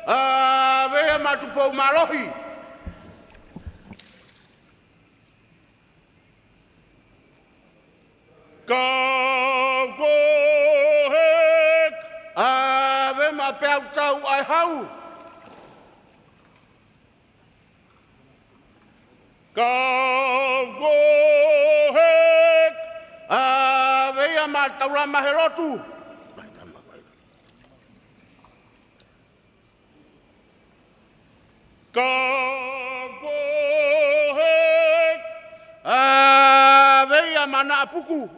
Avea matupou malohi. Kamkohek. Avea mapeau tau ai hau. Kamkohek. Avea mataurama he lotu. Kamkohek. Avea mana apuku.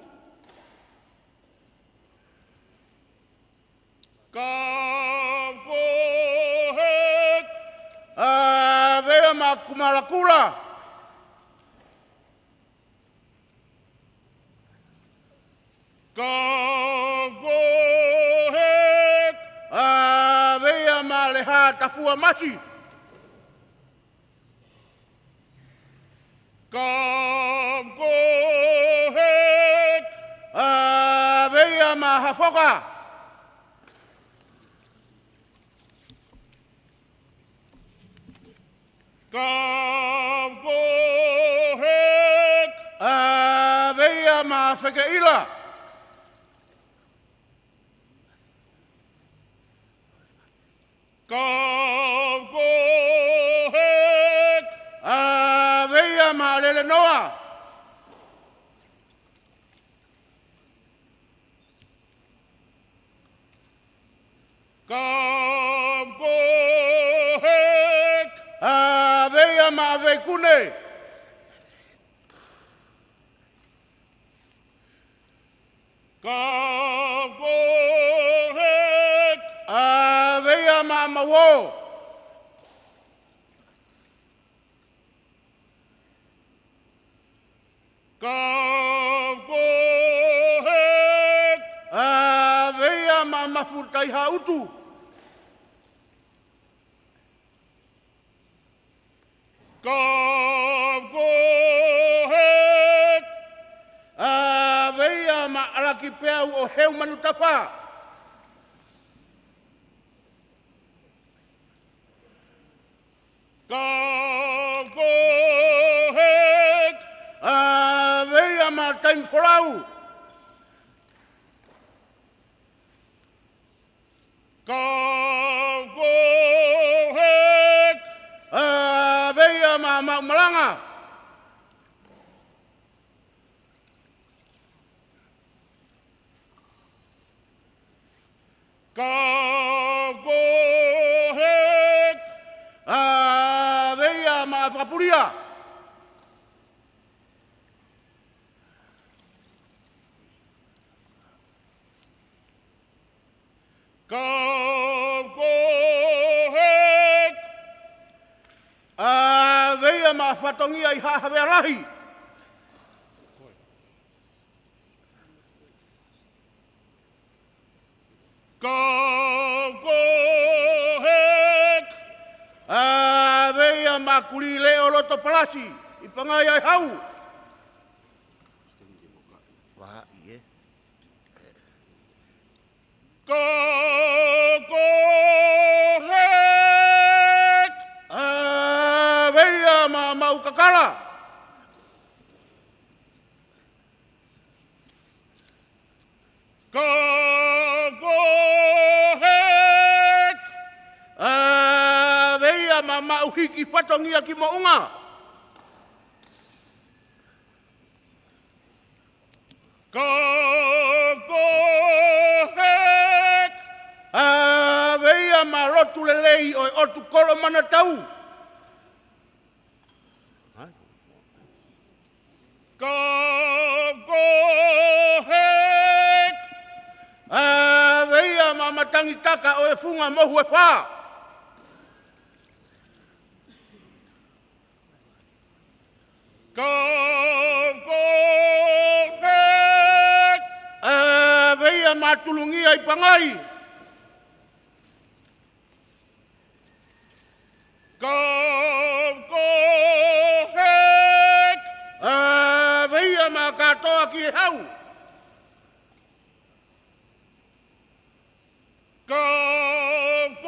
Kamkohek. Avea makumalakula. Kamkohek. Avea maleha tafua masi. Kamkohek. Avea mahafoka. Kamkohek. Avea mafekeila. Kamkohek. Avea malele noa. Kamkohek. Avea vei kune. Kagohek. Vea mama wo. Kagohek. Vea mama furtai hautu. Kagohek. Vea ma alaki peu o heu manutafa. Kagohek. Vea ma taim forau. Kagohek. Vea ma malanga. Kagohek. Vea ma fapuria. Kagohek. Vea ma fatongia I hawe alahi. Kagohek. Vea ma kuri leo loto palasi. I pangai ai hau. Kagohek. Vea ma mau kakala. Kagohek. Vea ma mau hiki fatongia ki mounga. Kagohek. Vea ma lotu lelei o otu kolo mana tau. Kagohek. Vea ma matangi taka o e funga mohu e wha. Kagohek. Vea ma tulungia I pangai. Kagohek. Vea ma katoa ki e hau. Kagohek.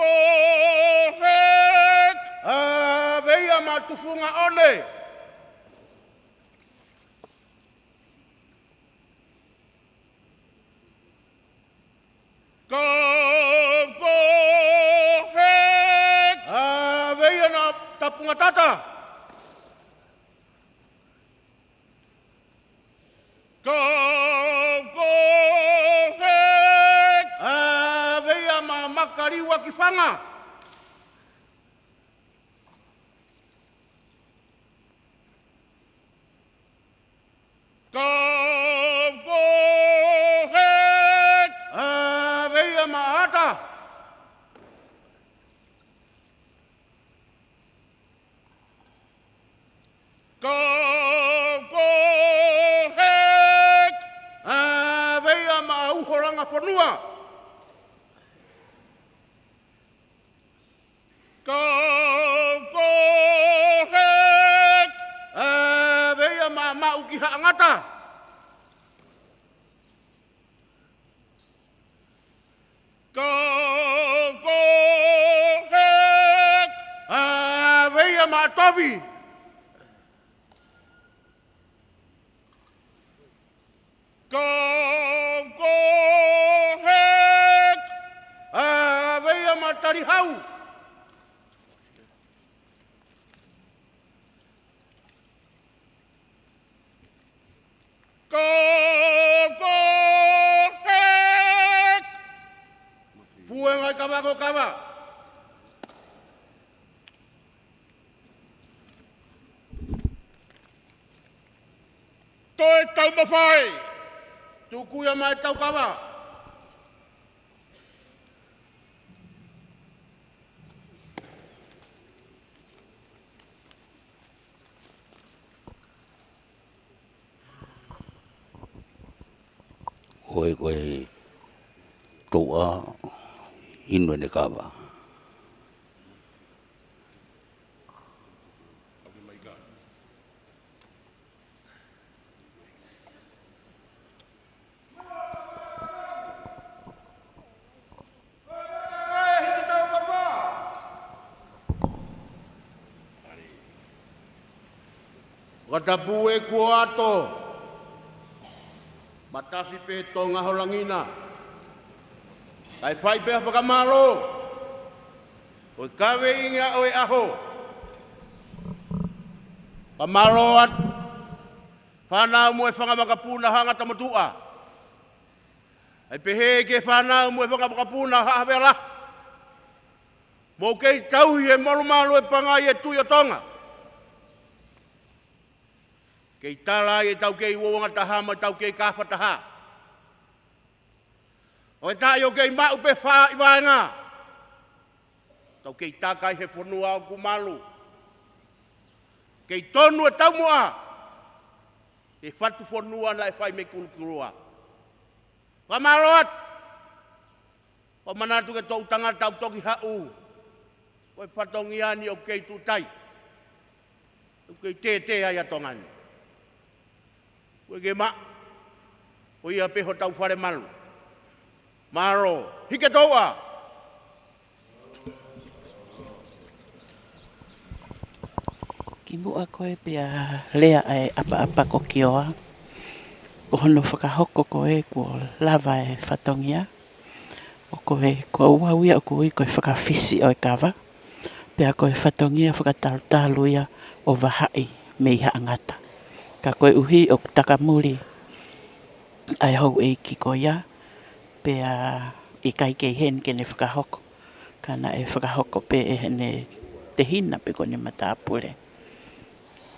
Vea ma tufunga one. Kagohek. Vea na tapunga tata. Kagohek. Vea ma makariwa ki whanga. Kagohek. Vea ma ata. Kagohek. Vea ma uhoranga whanua. Kagohek. Vea ma mau ki haangata. Kagohek. Vea ma tobi. Kagohek. Vea ma tarihau. Kagohek. Puengai kava kava. Toe Taumafa e. Tuku ia mai tau Kava. koe toa ino ne Kava. Tongatapu e kua ato. Matafi pe Tonga holangina. Kai whai pe whakamalo. Oi kawe inga oi aho. Pamalo at whanau mo e whangamakapuna hanga tamatua. Ai pehe ke whanau mo e whangamakapuna haawela. Mo kei tauhi e malumalo e pangai e tui o Tonga. Kei tala e tau kei uonga taha mo tau kei kafa taha. O e tai o kei mau pe wha i waenga. Tau kei takai he whanua o kumalu. Kei tonu e tau mua. E whatu whanua na e whai me kulukurua. Wamaloat. O manatu ke tau tanga tau toki hau. O e whatongi ani o kei tutai. O kei te ai atongani. Koe ke ma, o ia peho tau whare malu. Maro, hike toua! Ki mua koe pia lea ai apa ko kioa. Ko hono whakahoko koe ko lava e whatongia. O koe ko Ouau ia o koe whakawhisi o e Kava. Pia koe whatongia whakatalu ia o wahai mei haangata. Ka koe uhi o takamuri ai hou e ki ko ia. Pea i kai kei hen ke ne whakahoko. Kana e whakahoko pe e hene te hina pe ko ne matapure.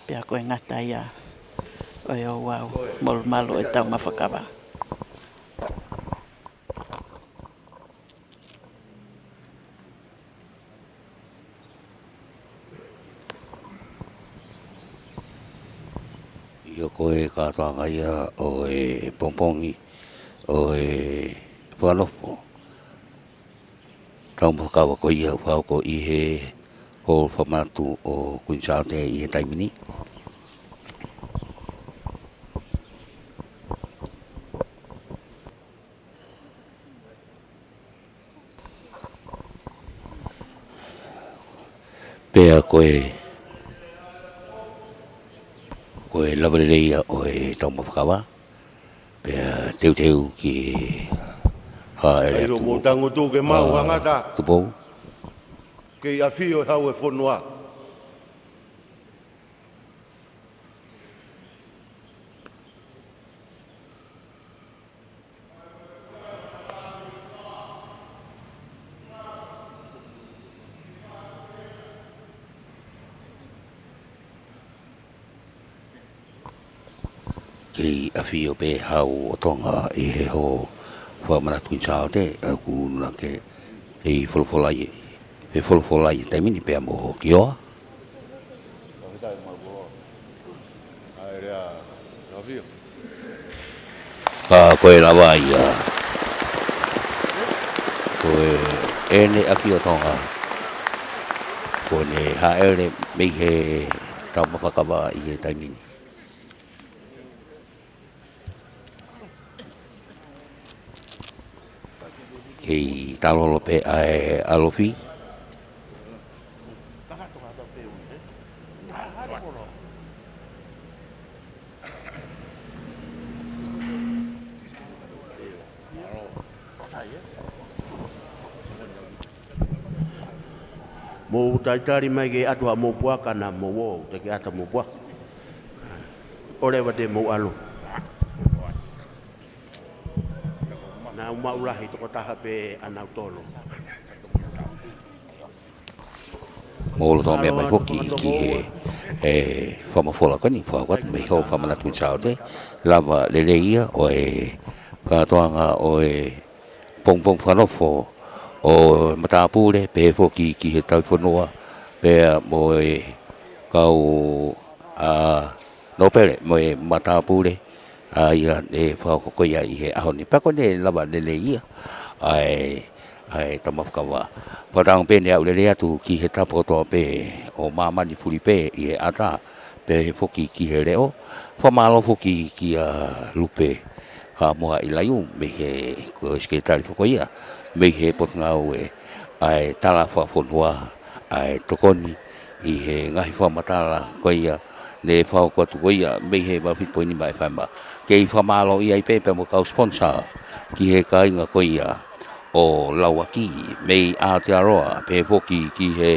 Pea koe ngata ia o e Ouau molumalo e Taumafa Kava. Ia koe kātanga ia o e pompongi o e whanofo. Taumafa Kava ko ia whao ko i he hol whamatu o Salote i he taimini. Pea koe lawarereia o e Taumafa Kava. Pea teu ki haere Airo mo tango tu ke mau hangata. Tupou. Kei Afio hau e whanua. Kei Afio pe hau o Tonga i he ho whamanatu Salote a kuna ke hei wholawholai he wholawholai taimini pea mo kioa. Ai rea, Afio. Ka koe lawa ia koe ene Afio Tonga ko ne haere mei he Taumafa Kava i he taimini. Kei talolo pe ai alofi. Mo taitari mai ke atua mo puaka na mo wo te ke ata mo puaka. Ore wate mo alo. Na maulahi toko taha pe anau tolo. mo lo to me mai foki ki he whamafola kani whawat me ho whamanatu Salote lava leleia o e katoanga o e pongpong whanofo o matapure pe foki ki he tau whanua pe mo e kau no pere mo e matapure ia e whakokoia i he ahoni pako ne lava leleia ai Tama Kava. Padang pe ne au le atu ki he tapo to pe o mamani puli pe i he ata pe foki ki he leo. Fa malo foki ki lupe ha moa i laiu me he ko sketari foko ia me he potnga e ai tala fa fonua ai tokoni i he ngahi fa matala ko ia le fa ko tu ia me he ba fit poini mai fa ma ke fa malo ia i pe mo ka sponsor ki he ka inga ko ia o lauaki mei Aotearoa pe foki ki he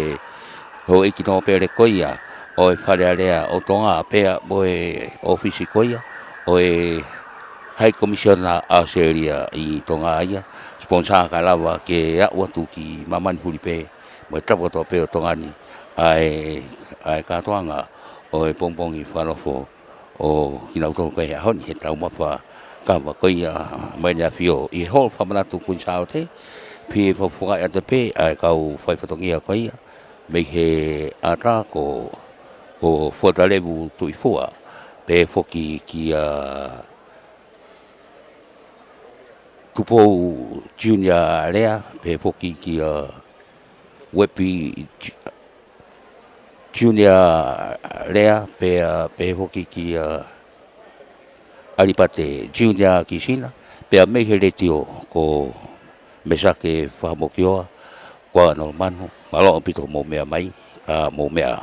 ho iki no pere koia o e wharearea o Tonga pea mo e ofisi koia o e High Commissioner Australia i Tonga ia sponsor ka lava ke a watu ki mamani hulipe mo e tapo to pe o Tongani ai katoanga o e pongpongi whanofo o hinautonga koe he honi he Taumafa Kava koia mai ni Afio i hol whamanatu kun Salote pi whawhungai ata pe ai kau whaifatongia koia me he ata ko whatalevu tui fua pe foki ki Tupou Junior lea pe foki ki Wepi Junior lea pe foki ki Alipate Junior ki sina pe a mehe le tio ko mesake whamokioa kwa no manu malo pito mo mea mai ka mo mea